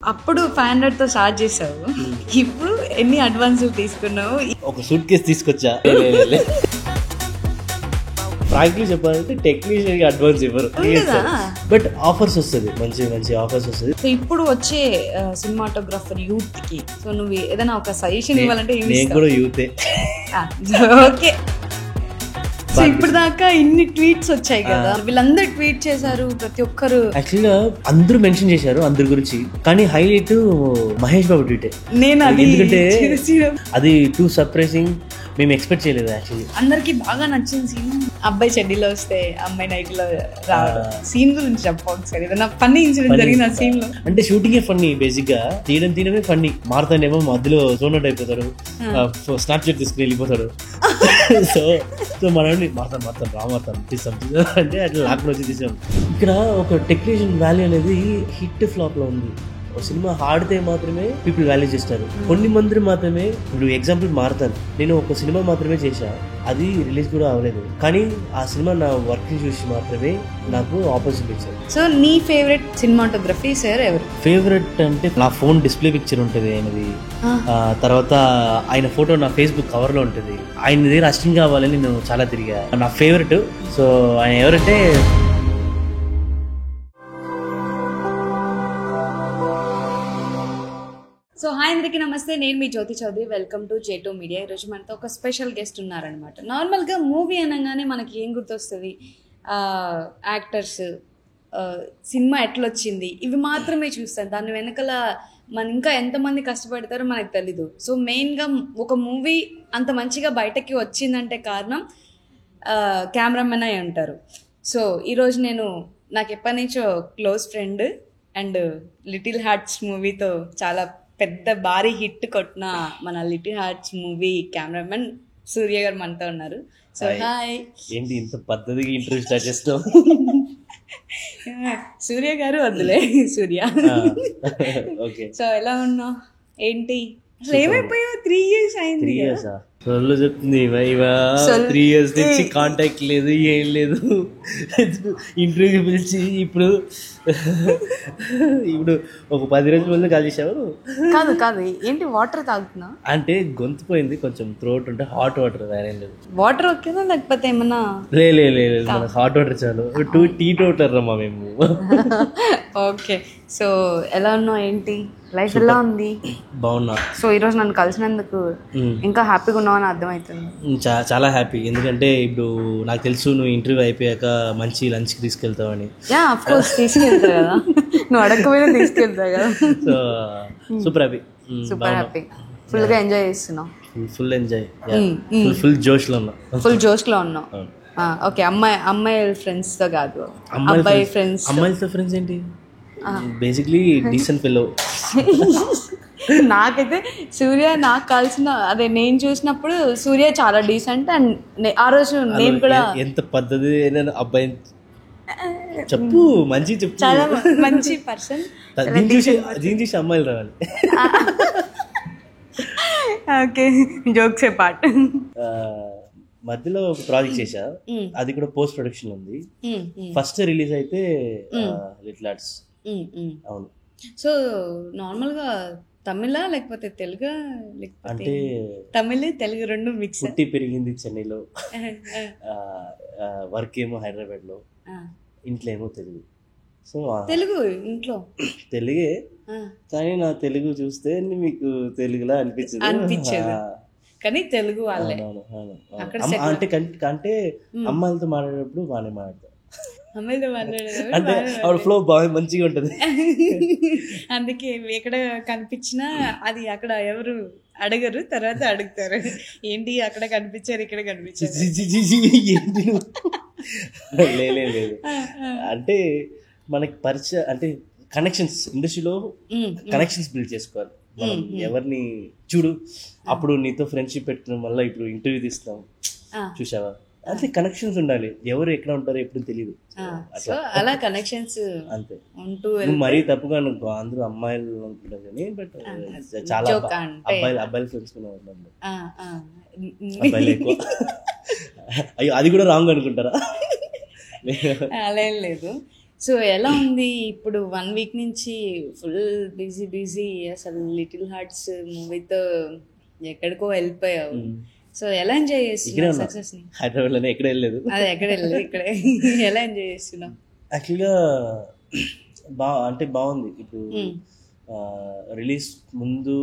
అప్పుడు 500తో స్టార్ట్ చేసావు, ఇప్పుడు ఎన్ని అడ్వాన్స్ తీసుకున్నావు? ఒక సూట్ కేసు తీసుకొచ్చా. ఫ్రాంక్లీ చెప్పాలంటే టెక్నీషియన్ అడ్వాన్స్ ఇవ్వరు, బట్ ఆఫర్స్ వస్తుంది, మంచి మంచి ఆఫర్స్ వస్తుంది. సో ఇప్పుడు వచ్చే సినిమాటోగ్రాఫర్ యూత్ కి సో నువ్వు ఏదైనా ఒక సజెషన్ ఇవ్వాలంటే నేను కూడా యూతే. ఓకే, సో ఇప్పుడు దాకా ఇన్ని ట్వీట్స్ వచ్చాయి కదా, వీళ్ళందరూ ట్వీట్ చేశారు, ప్రతి ఒక్కరు యాక్చువల్గా అందరూ మెన్షన్ చేశారు అందరి గురించి, కానీ హైలైట్ మహేష్ బాబు ట్వీటే. నేను ఎందుకంటే అది టూ సర్ప్రైజింగ్, మేము ఎక్స్పెక్ట్ చేయలేదు. యాక్చువల్లీ అందరికి బాగా నచ్చిన సీన్ అబ్బాయి చెడ్డీలో వస్తే అమ్మాయి నైట్ లో రావడం సీన్ గురించి చెప్పండి సార్. ఏదైనా ఫన్నీ ఇన్సిడెంట్ జరిగిన సీన్ లో? అంటే షూటింగే ఫన్నీ, బేసిక్ గా తీయడమే ఫన్నీ. మారుతానేమో మధ్యలో సోనట్ అయిపోతాడు, స్నాప్చాట్ తీసుకుని వెళ్ళిపోతాడు. సో సో మనల్ని మారుతాం తీసాం అంటే అట్లా లాక్డౌన్ వచ్చి తీసాం. ఇక్కడ ఒక టెక్నీషియన్ వాల్యూ అనేది హిట్ ఫ్లాప్ లో ఉంది. ఒక సినిమా ఆడితే మాత్రమే పీపుల్ వాల్యూ చేస్తారు, కొన్ని మంది మాత్రమే. ఇప్పుడు ఎగ్జాంపుల్ మారుతాను, నేను ఒక సినిమా మాత్రమే చేశా, అది రిలీజ్ కూడా అవ్వలేదు, కానీ ఆ సినిమా నా వర్క్ చూసి మాత్రమే నాకు ఆపర్చునిటీ ఇచ్చారు. సో నీ ఫేవరెట్ సినిమాటోగ్రఫీ సార్ ఎవరు? ఫేవరెట్ అంటే నా ఫోన్ డిస్ప్లే పిక్చర్ ఉంటుంది ఆయనది, తర్వాత ఆయన ఫోటో నా ఫేస్బుక్ కవర్ లో ఉంటుంది. ఆయన దగ్గర అస్టింగ్ కావాలని నేను చాలా తిరిగా. నా ఫేవరెట్ సో ఆయన ఎవరంటే సో హాయ్ అందరికీ నమస్తే, నేను మీ Jyothi Chowdary. Welcome to J2 media. ఈరోజు మనతో ఒక స్పెషల్ గెస్ట్ ఉన్నారనమాట. నార్మల్గా మూవీ అనగానే మనకి ఏం గుర్తొస్తుంది? యాక్టర్స్, సినిమా ఎట్లొచ్చింది, ఇవి మాత్రమే చూస్తాం. దాని వెనకాల మన ఇంకా ఎంతమంది కష్టపడతారో మనకు తెలీదు. సో మెయిన్గా ఒక మూవీ అంత మంచిగా బయటకి వచ్చిందంటే కారణం కెమెరామెన్ అయి ఉంటారు. సో ఈరోజు నాకు ఎప్పటి నుంచో close friend and little hearts మూవీతో చాలా పెద్ద భారీ హిట్ కొట్టిన మన లిటిల్ హార్ట్స్ మూవీ కెమెరామెన్ సూర్య గారు మనతో ఉన్నారు. So hi. ఏంటి ఇంత పద్ధతిగా ఇంటర్వ్యూ స్టార్ట్ చేస్తాం? సూర్య గారు వద్దులే, సూర్య. సో ఎలా ఉన్నావు, ఏంటి ఏమైపోయావు? 3 years అయింది. 3 years చెప్తుంది 3 years నుంచి కాంటాక్ట్ లేదు, ఏం లేదు. ఇంటర్వ్యూ పిలిచి ఇప్పుడు ఒక 10 రోజుల ముందు కాల్ చేసావు. కాదు ఏంటి వాటర్ తాగుతున్నా? అంటే గొంతు పోయింది కొంచెం, థ్రోట్ ఉంటే హాట్ వాటర్, వేరే లేదు. వాటర్ ఓకేనా లేకపోతే ఏమన్నా? లేదు మనకు హాట్ వాటర్ చాలు. టీ టోటర్ రమ్మా మేము. ఓకే, సో ఎలా ఉన్నావు, ఏంటి లైఫ్ ఎలా ఉంది? బాగున్నా. సో ఈరోజు నన్ను కలిసినందుకు ఇంకా హ్యాపీగా ఉన్నావు అని అర్థమవుతుంది. చాలా హ్యాపీ, ఎందుకంటే ఇప్పుడు నాకు తెలుసు నువ్వు ఇంటర్వ్యూ అయిపోయాక మంచి లంచ్కి తీసుకెళ్తావని. ఆఫ్ కోర్స్ తీసుకెళ్తా కదా, నువ్వు అడగకపోయినా తీసుకెళ్తా కదా. సో సూపర్ హ్యాపీ, ఫుల్గా ఎంజాయ్ చేస్తున్నావు? ఫుల్ ఎంజాయ్, ఫుల్ జోష్లో ఉన్నావు. ఓకే, అమ్మాయి ఫ్రెండ్స్ తో కాదు, అబ్బాయి ఫ్రెండ్స్. అమ్మాయిలతో ఫ్రెండ్స్ ఏంటి? Basically decent fellow. నాకైతే సూర్య నాకు కలిసిన అదే నేను చూసినప్పుడు సూర్య చాలా డీసెంట్. అండ్ ఆ రోజు నేను కూడా ఎంత పద్ధతి అబ్బాయి చెప్పు, మంచి చెప్పు, చాలా మంచి పర్సన్. దీన్ని చూసి అమ్మాయిలు రావాలి. ఓకే, జోక్స్ ఏ పార్ట్. మధ్యలో ఒక ప్రాజెక్ట్ చేశా, అది కూడా పోస్ట్ ప్రొడక్షన్ ఉంది. ఫస్ట్ రిలీజ్ అయితే లిటిల్ హార్ట్స్. అవును. సో నార్మల్గా తమిళ లేకపోతే తెలుగు? అంటే తమిళ తెలుగు రెండు మిక్స్. పుట్టి పెరిగింది చెన్నైలో, వర్క్ ఏమో హైదరాబాద్ లో, ఇంట్లో ఏమో తెలుగు. సో తెలుగు ఇంట్లో తెలుగే, కానీ నా తెలుగు చూస్తే మీకు తెలుగులా అనిపించదు, కానీ తెలుగు వాళ్ళే. అంటే అమ్మాయిలతో మాట్లాడేటప్పుడు బాగానే మాట్లాడతారు, అమ్మాయితో అంటే ఆవిడ ఫ్లో బాగా మంచిగా ఉంటుంది. అందుకే ఎక్కడ కనిపించినా అది అక్కడ ఎవరు అడగరు, తర్వాత అడుగుతారు ఏంటి అక్కడ కనిపించారు ఇక్కడ కనిపించారు. లేదు అంటే మనకి పరిచయం, అంటే కనెక్షన్స్, ఇండస్ట్రీలో కనెక్షన్స్ బిల్డ్ చేసుకోవాలి మనం. ఎవరిని చూడు, అప్పుడు నీతో ఫ్రెండ్షిప్ పెట్టడం వల్ల ఇప్పుడు ఇంటర్వ్యూ తీస్తాం, చూసావా? అంటే కనెక్షన్స్ ఉండాలి, ఎవరు ఎక్కడ ఉంటారో ఎప్పుడు తెలియదు. అలా కనెక్షన్స్ అంతే ఉంటూ మరీ తప్పుగా అందరూ అమ్మాయిలు అనుకుంటారు కానీ, బట్ చాలా అబ్బాయిలు ఫ్రెండ్స్ కూడా ఉన్నారు, అబ్బాయిలు ఎక్కువ. అయ్యో అది కూడా రాంగ్ అనుకుంటారా? అలా లేదు. సో ఎలా ఉంది ఇప్పుడు 1 వీక్ నుంచి? ఫుల్ బిజీ అసలు లిటిల్ హార్ట్స్ మూవీతో ఎక్కడికో వెళ్ళిపోయావు. సో ఎలా ఎంజాయ్ చేస్తున్నావు సక్సెస్ ని? హైదరాబాద్లోనే ఎక్కడ వెళ్ళలేదు. అది ఎక్కడ వెళ్ళలేదు, ఇక్కడే. ఎలా ఎంజాయ్ చేస్తున్నావు? యాక్చువల్గా అంటే బాగుంది. ఇప్పుడు రిలీజ్ ముందు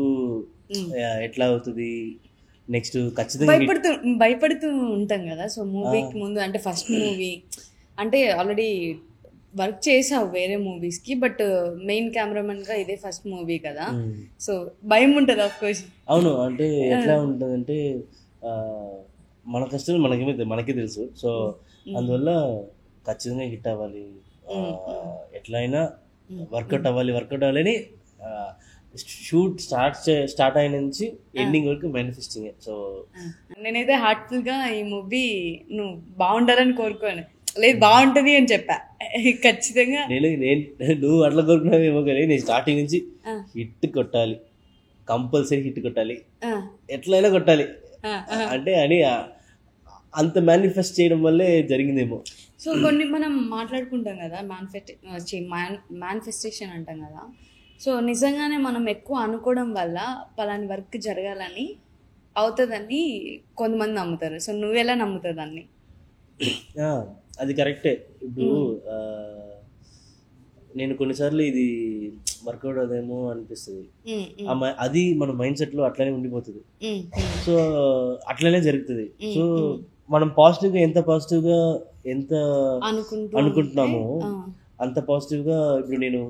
ఎట్లా అవుతుంది నెక్స్ట్ ఖచ్చితంగా భయపడుతూ ఉంటాం కదా. సో మూవీకి ముందు అంటే ఫస్ట్ మూవీ అంటే ఆల్రెడీ వర్క్ చేసావు వేరే మూవీస్కి, బట్ మెయిన్ కెమెరామెన్ గా ఇదే ఫస్ట్ మూవీ కదా. సో భయం ఉంటుంది ఆఫ్ కోర్స్. అవును, అంటే ఎట్లా ఉంటుంది అంటే మన కష్టం మనకే తెలుసు. సో అందువల్ల ఖచ్చితంగా హిట్ అవ్వాలి, ఎట్లయినా వర్కౌట్ అవ్వాలని షూట్ స్టార్ట్ అయిన నుంచి ఎండింగ్ వరకు మేనిఫెస్టింగ్. సో నేనైతే హార్ట్ఫుల్ గా ఈ మూవీ నువ్వు బాగుండాలని కోరుకోను, లేదు బాగుంటది అని చెప్పా. ఖచ్చితంగా నువ్వు అట్లా కోరుకున్నావేమో కానీ నేను స్టార్టింగ్ నుంచి హిట్ కొట్టాలి, కంపల్సరీ హిట్ కొట్టాలి, ఎట్లయినా కొట్టాలి అంటే అని అంత మేనిఫెస్ట్ చేయడం వల్లే జరిగిందేమో. సో కొన్ని మనం మాట్లాడుకుంటాం కదా, మేనిఫెస్టేషన్ అంటాం కదా. సో నిజంగానే మనం ఎక్కువ అనుకోవడం వల్ల పలాని వర్క్ జరగాలని అవుతుందని కొంతమంది నమ్ముతారు. సో నువ్వెలా నమ్ముతావు దాన్ని? అది కరెక్టే. ఇప్పుడు నేను కొన్నిసార్లు ఇది వర్కౌట్ అదేమో అనిపిస్తుంది, అది మన మైండ్ సెట్ లో అట్లనే ఉండిపోతుంది. సో అట్లనే జరుగుతుంది. సో మనం పాజిటివ్గా ఎంత అనుకుంటున్నామో అంత పాజిటివ్గా. ఇప్పుడు నేను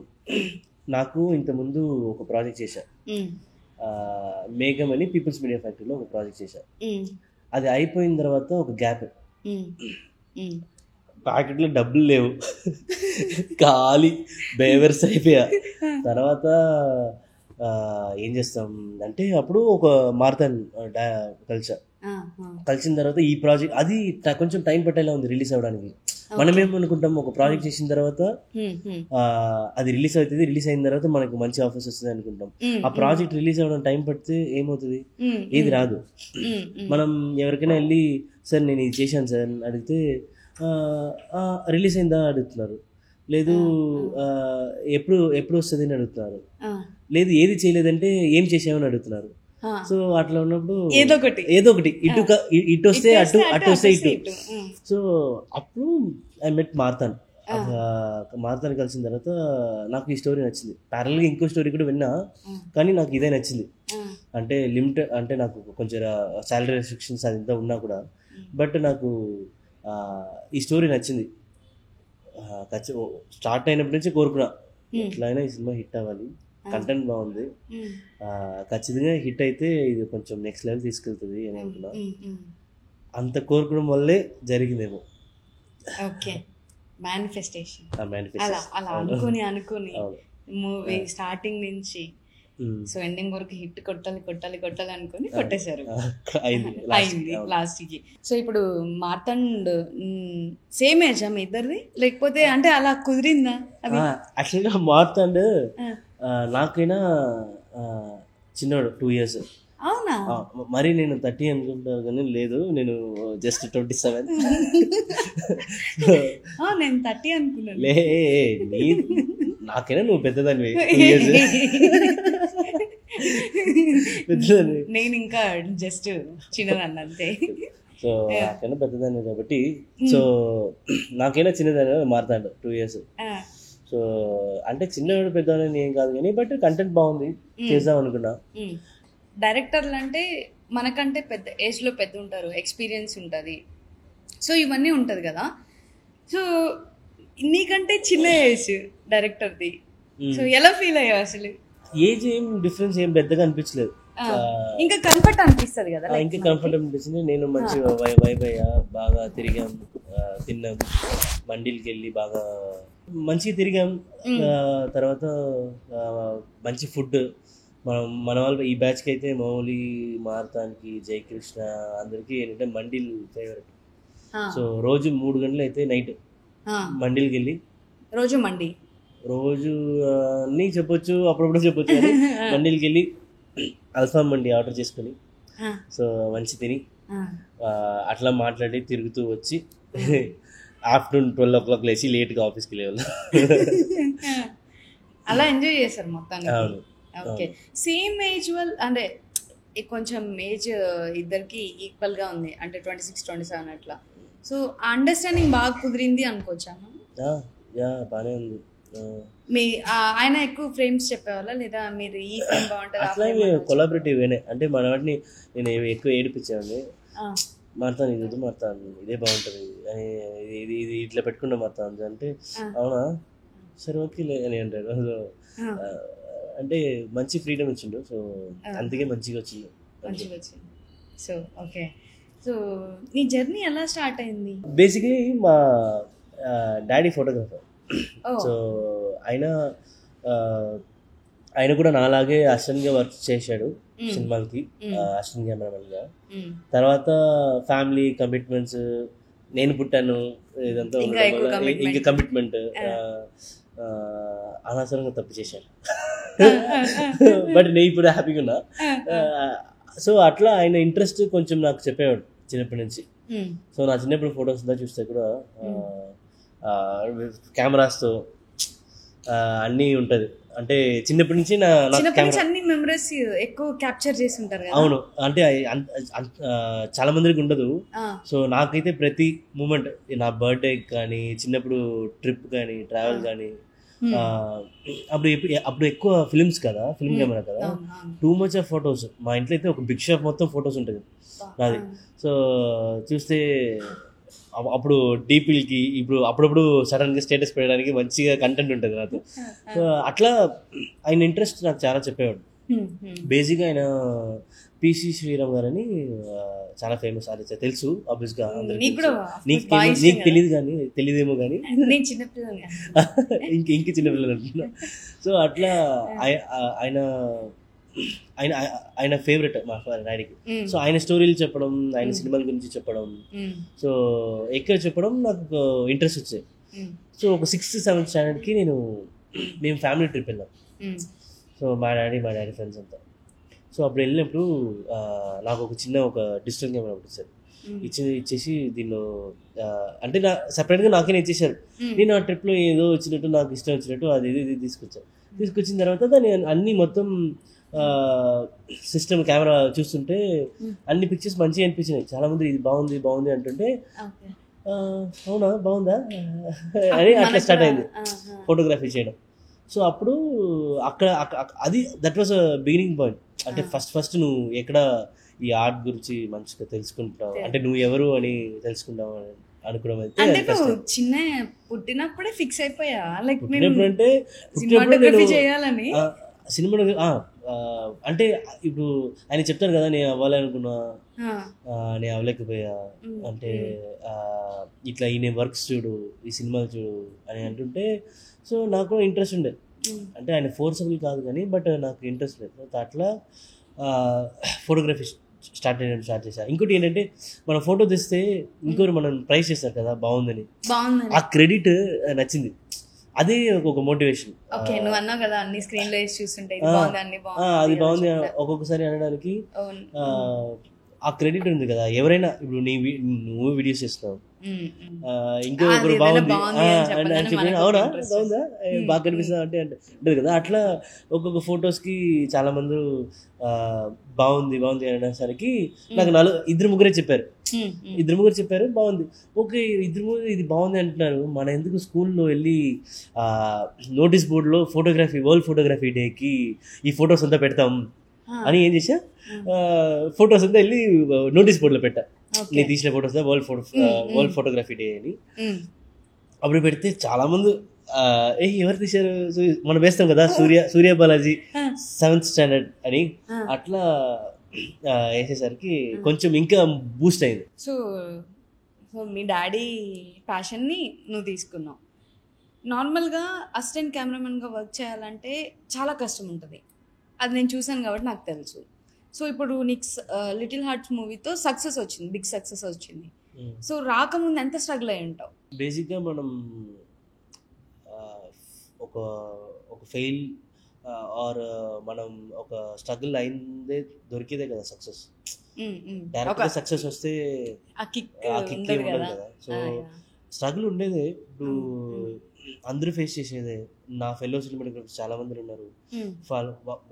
నాకు ఇంతకుముందు ఒక ప్రాజెక్ట్ చేశా, మేఘం అని పీపుల్స్ మీడియా ఫ్యాక్టరీలో ఒక ప్రాజెక్ట్ చేశా. అది అయిపోయిన తర్వాత ఒక గ్యాప్, ప్యాకెట్లో డబ్బులు లేవు, ఖాళీ బేవర్స్ అయిపోయా. తర్వాత ఏం చేస్తాం అంటే అప్పుడు ఒక మారథాన్ కలిసిన తర్వాత ఈ ప్రాజెక్ట్ అది కొంచెం టైం పట్టేలా ఉంది రిలీజ్ అవ్వడానికి. మనమేమనుకుంటాం ఒక ప్రాజెక్ట్ చేసిన తర్వాత అది రిలీజ్ అవుతుంది, రిలీజ్ అయిన తర్వాత మనకు మంచి ఆఫర్స్ వస్తుంది అనుకుంటాం. ఆ ప్రాజెక్ట్ రిలీజ్ అవ్వడం టైం పడితే ఏమవుతుంది, ఏది రాదు. మనం ఎవరికైనా వెళ్ళి సార్ నేను ఇది చేశాను సార్ అని అడిగితే రిలీజ్ అయిందా అడుగుతున్నారు, లేదు ఎప్పుడు వస్తుంది అని అడుగుతున్నారు, లేదు ఏది చేయలేదంటే ఏం చేసామని అడుగుతున్నారు. సో అట్లా ఉన్నప్పుడు ఏదో ఒకటి ఇటు వస్తే అటు వస్తే ఇటు. సో అప్పుడు ఐ మెట్ మారథాన్ కలిసిన తర్వాత నాకు ఈ స్టోరీ నచ్చింది. ప్యారల్గా ఇంకో స్టోరీ కూడా విన్నా, కానీ నాకు ఇదే నచ్చింది. అంటే లిమిటెడ్, అంటే నాకు కొంచెం శాలరీ రెస్ట్రిక్షన్స్ అదంతా ఉన్నా కూడా, బట్ నాకు ఈ స్టోరీ నచ్చింది. స్టార్ట్ అయినప్పటి నుంచి కోరుకున్నా ఎట్లయినా ఈ సినిమా హిట్ అవ్వాలి, కంటెంట్ బాగుంది, ఖచ్చితంగా హిట్ అయితే ఇది కొంచెం నెక్స్ట్ లెవెల్ తీసుకెళ్తుంది అని అనుకున్నా. అంత కోరుకోవడం వల్లే జరిగిందేమో. ఓకే, మేనిఫెస్టేషన్ అలా అనుకుని మూవీ స్టార్టింగ్ నుంచి సో ఎండింగ్ వరకు హిట్ కొట్టాలి అనుకుని కొట్టేశారు, అయింది లాస్ట్ కి. సో ఇప్పుడు మార్తాండ్ సేమ్ ఏజా మీ ఇద్దరిది, లేకపోతే అంటే అలా కుదిరిందా? యాక్చువల్గా మార్తాండ్ నాకైనా చిన్నవాడు 2 years. అవునా? మరి నేను 30 అనుకుంటా కానీ లేదు, నేను జస్ట్ 27. నేను 30 అనుకున్నాను. నాకైనా నువ్వు పెద్దదానివి, 2 years. నేను ఇంకా జస్ట్ చిన్నదాన్ని అంతే. సో నాకైనా పెద్దదాన్ని కాబట్టి, సో నాకైనా చిన్నదాన్ని మారుతాడు 2 years. సో అంటే చిన్నవాడు పెద్దవాళ్ళని ఏం కాదు కానీ, బట్ కంటెంట్ బాగుంది, చేద్దాం అనుకున్నా. డైరెక్టర్లు అంటే మనకంటే పెద్ద ఏజ్లో పెద్ద ఉంటారు, ఎక్స్పీరియన్స్ ఉంటుంది, సో ఇవన్నీ ఉంటుంది కదా. సో నీకంటే చిన్న ఏజ్ డైరెక్టర్ది, సో ఎలా ఫీల్ అయ్యావు అసలు? ఏజ్ ఏం డిఫరెన్స్ ఏం పెద్దగా అనిపించలేదు, ఇంకా కంఫర్ట్ అనిపిస్తుంది కదా. ఇంకా కంఫర్ట్ అనిపిస్తుంది. నేను మంచిగా వైబ్ అయ్యా, బాగా తిరిగాం, తిన్నాం, మండీలకి వెళ్ళి బాగా మంచిగా తిరిగాం. తర్వాత మంచి ఫుడ్, మన వాళ్ళు ఈ బ్యాచ్కి అయితే మౌలి, మారతాన్కి, జయకృష్ణ అందరికీ ఏంటంటే మండీలు ఫేవరెట్. సో రోజు 3 గంటలు అయితే నైట్ మండీలకి వెళ్ళి, రోజు అన్నీ చెప్పొచ్చు, అప్పుడప్పుడు చెప్పొచ్చు, మండీలకి వెళ్ళి అల్ఫామ్ మండి ఆర్డర్ చేసుకొని, సో మంచి తిని అట్లా మాట్లాడి తిరుగుతూ వచ్చి ఆఫ్టర్నూన్ 12 o'clock లేచి లేట్గా ఆఫీస్కి వెళ్ళేవాళ్ళు. అలా ఎంజాయ్ చేశారు మొత్తానికి. అవును. ఓకే, సేమ్ ఏజ్ వాళ్ళు అంటే కొంచెం ఏజ్ ఇద్దరికి ఈక్వల్గా ఉంది, అంటే 26-27 అట్లా. సో అండర్స్టాండింగ్ బాగా కుదిరింది అనుకోవచ్చా? యా బాగానే ఉంది. మీ ఆయన ఎక్కువ ఫ్రేమ్స్ చెప్పేవాళ్ళ, లేదా మీరు ఈ ఫ్రేమ్ బాగుంటుంది అట్లా కొలాబరేటివ్ వేనే, అంటే మన వాటిని నేను ఎక్కువ ఏడిపించాను. మారుతాను, ఇది వద్దు మారుతాను, ఇదే బాగుంటుంది అని, ఇది ఇది ఇట్లా పెట్టుకుంటే మారుతాను అంటే అవునా సరే ఓకేలే అని అంటాడు. సో అంటే మంచి ఫ్రీడమ్ ఇచ్చిండు, సో అందుకే మంచిగా వచ్చింది. సో ఓకే, సో నీ జర్నీ ఎలా స్టార్ట్ అయింది? బేసిక్లీ మా డాడీ ఫోటోగ్రాఫర్. సో ఆయన కూడా నాలాగే అసిస్టెంట్గా వర్క్ చేశాడు సినిమాలకి, అసిస్టెంట్ కెమెరామెన్గా. తర్వాత ఫ్యామిలీ కమిట్మెంట్స్, నేను పుట్టాను, ఇదంతా ఇంకా కమిట్మెంట్, అనవసరంగా తప్పు చేశాను. బట్ నేను ఇప్పుడు హ్యాపీగా ఉన్నా. సో అట్లా ఆయన ఇంట్రెస్ట్ కొంచెం నాకు చెప్పేవాడు చిన్నప్పటి నుంచి. సో నా చిన్నప్పుడు ఫొటోస్ చూస్తే కూడా కెమెరాస్తో అన్నీ ఉంటుంది. అంటే చిన్నప్పటి నుంచి అన్ని మెమరీస్ ఎక్కువ క్యాప్చర్ చేసి ఉంటారు కదా. అవును, అంటే చాలా మందికి ఉండదు. సో నాకైతే ప్రతి మూమెంట్, నా బర్త్డే కానీ, చిన్నప్పుడు ట్రిప్ కానీ, ట్రావెల్ కానీ, అప్పుడు ఎక్కువ ఫిల్మ్స్ కదా, ఫిల్మ్ కెమెరా కదా, టూ మచ్ ఆఫ్ ఫొటోస్. మా ఇంట్లో అయితే ఒక బిగ్ షాప్ మొత్తం ఫొటోస్ ఉంటుంది నాది. సో చూస్తే అప్పుడు డీపీలకి ఇప్పుడు అప్పుడప్పుడు సడన్గా స్టేటస్ పెట్టడానికి మంచిగా కంటెంట్ ఉంటుంది నాతో. సో అట్లా ఆయన ఇంట్రెస్ట్ నాకు చాలా చెప్పేవాడు. బేసిక్గా ఆయన పిసి శ్రీరామ్ గారు అని చాలా ఫేమస్, అది తెలుసు ఆబ్వియస్గా అందరికీ. నీకు తెలియదు కానీ, తెలియదేమో కానీ ఇంక చిన్నపిల్లలు అంటున్నా. సో అట్లా ఆయన ఫేవరెట్ మా డాడీకి. సో ఆయన స్టోరీలు చెప్పడం, ఆయన సినిమాల గురించి చెప్పడం, సో ఎక్కువ చెప్పడం నాకు ఇంట్రెస్ట్ వచ్చాయి. సో ఒక 6th-7th స్టాండర్డ్కి మేము ఫ్యామిలీ ట్రిప్ వెళ్ళాం. సో మా డాడీ ఫ్రెండ్స్ అంతా. సో అప్పుడు వెళ్ళినప్పుడు నాకు ఒక డిజిటల్ కెమెరా ఒకటి ఇచ్చారు. ఇచ్చేసి దీనిలో అంటే సపరేట్గా నాకే ఇచ్చేసారు. నేను ఆ ట్రిప్లో ఏదో వచ్చినట్టు, నాకు ఇష్టం వచ్చినట్టు అది ఇది తీసుకొచ్చిన తర్వాత దాన్ని అన్ని మొత్తం సిస్టమ్ కెమెరా చూస్తుంటే అన్ని పిక్చర్స్ మంచిగా అనిపించినాయి. చాలా మంది ఇది బాగుంది అంటుంటే అవునా బాగుందా అని అట్లా స్టార్ట్ అయింది ఫోటోగ్రఫీ చేయడం. సో అప్పుడు అక్కడ దట్ వాజ్ బిగినింగ్ పాయింట్. అంటే ఫస్ట్ నువ్వు ఎక్కడ ఈ ఆర్ట్ గురించి మంచిగా తెలుసుకుంటావు, అంటే నువ్వు ఎవరు అని తెలుసుకుంటావు అనుకోవడం అయితే చిన్న పుట్టినప్పుడే ఫిక్స్ అయిపోయా, లైక్ అంటే చేయాలని సినిమా. అంటే ఇప్పుడు ఆయన చెప్తారు కదా, నేను అవ్వాలనుకున్నా, నేను అవ్వలేకపోయా, అంటే ఇట్లా ఈ వర్క్స్ చూడు, ఈ సినిమాలు చూడు అని అంటుంటే, సో నాకు ఇంట్రెస్ట్ ఉండే. అంటే ఆయన ఫోర్సబుల్ కాదు కానీ, బట్ నాకు ఇంట్రెస్ట్ లేదు. అట్లా ఫోటోగ్రఫీ స్టార్ట్ చేశాను. ఇంకోటి ఏంటంటే, మనం ఫోటో తెస్తే ఇంకోటి మనం ప్రైజ్ చేస్తారు కదా బాగుందని, ఆ క్రెడిట్ నచ్చింది. అదే ఒక మోటివేషన్. నువ్వు అన్నావు కదా అన్ని స్క్రీన్ లో చూస్తుంటే అది బాగుంది ఒక్కొక్కసారి అనడానికి ఆ క్రెడిట్ ఉంది కదా. ఎవరైనా ఇప్పుడు నువ్వు వీడియోస్ చేస్తావు, ఇంకొకరు బాగుంది అని చెప్పి అవునా బాగుందా బాగా కనిపిస్తుందా అంటే ఉంటుంది కదా. అట్లా ఒక్కొక్క ఫొటోస్కి చాలా మంది బాగుంది అనేసరికి నాకు 2-3 చెప్పారు బాగుంది. ఓకే, 2-3 ఇది బాగుంది అంటున్నారు, మన ఎందుకు స్కూల్లో వెళ్ళి నోటీస్ బోర్డులో వరల్డ్ ఫోటోగ్రఫీ డేకి ఈ ఫొటోస్ అంతా పెడతాం అని ఏం చేసా, ఫొటోస్ అంతా వెళ్ళి నోటీస్ బోర్డులో పెట్టా. నేను తీసిన ఫొటోస్ వరల్డ్ ఫోటోగ్రఫీ డే అని. అప్పుడు పెడితే చాలా మంది ఎవరు తీశారు, మనం వేస్తాం కదా సూర్య బాలాజీ 7th స్టాండర్డ్ అని, అట్లా వేసేసరికి కొంచెం ఇంకా బూస్ట్ అయింది. సో మీ డాడీ ప్యాషన్ని నువ్వు తీసుకున్నావు. నార్మల్గా అసిస్టెంట్ కెమెరామెన్గా వర్క్ చేయాలంటే చాలా కష్టం ఉంటుంది, అది నేను చూసాను కాబట్టి నాకు తెలుసు. సో ఇప్పుడు నీకు లిటిల్ హార్ట్స్ మూవీతో సక్సెస్ వచ్చింది, బిగ్ సక్సెస్ వచ్చింది. సో రాకముందు ఎంత స్ట్రగుల్ అయి ఉంటావు? బేసిక్గా మనం ఒక ఫెయిల్ ఆర్ మనం ఒక స్ట్రగుల్ అయిందే దొరికేదే కదా సక్సెస్. డైరెక్ట్గా సక్సెస్ వస్తే ఆ కిక్ ఉండదు కదా. సో స్ట్రగుల్ ఉండేదే. ఇప్పుడు అందరూ ఫేస్ చేసేదే. నా ఫెలో సినిమాటోగ్రఫర్స్ చాలా మంది ఉన్నారు.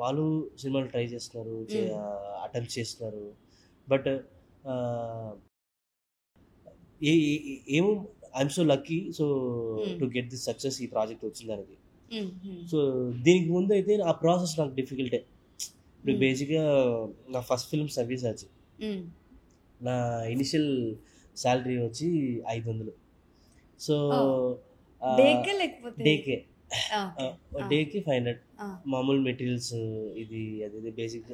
వాళ్ళు సినిమాలు ట్రై చేస్తున్నారు, అటెంప్ట్ చేస్తున్నారు. బట్ ఏమో I'm so lucky so to get this success. ఈ ప్రాజెక్ట్ వచ్చిన దానికి. సో దీనికి ముందు అయితే ఆ ప్రాసెస్ నాకు డిఫికల్టే. ఇప్పుడు బేసిక్గా నా ఫస్ట్ ఫిల్మ్ సర్వీస్ నా ఇనిషియల్ శాలరీ వచ్చి 500. సో డేకే 500 మామూలు మెటీరియల్స్ ఇది అది బేసిక్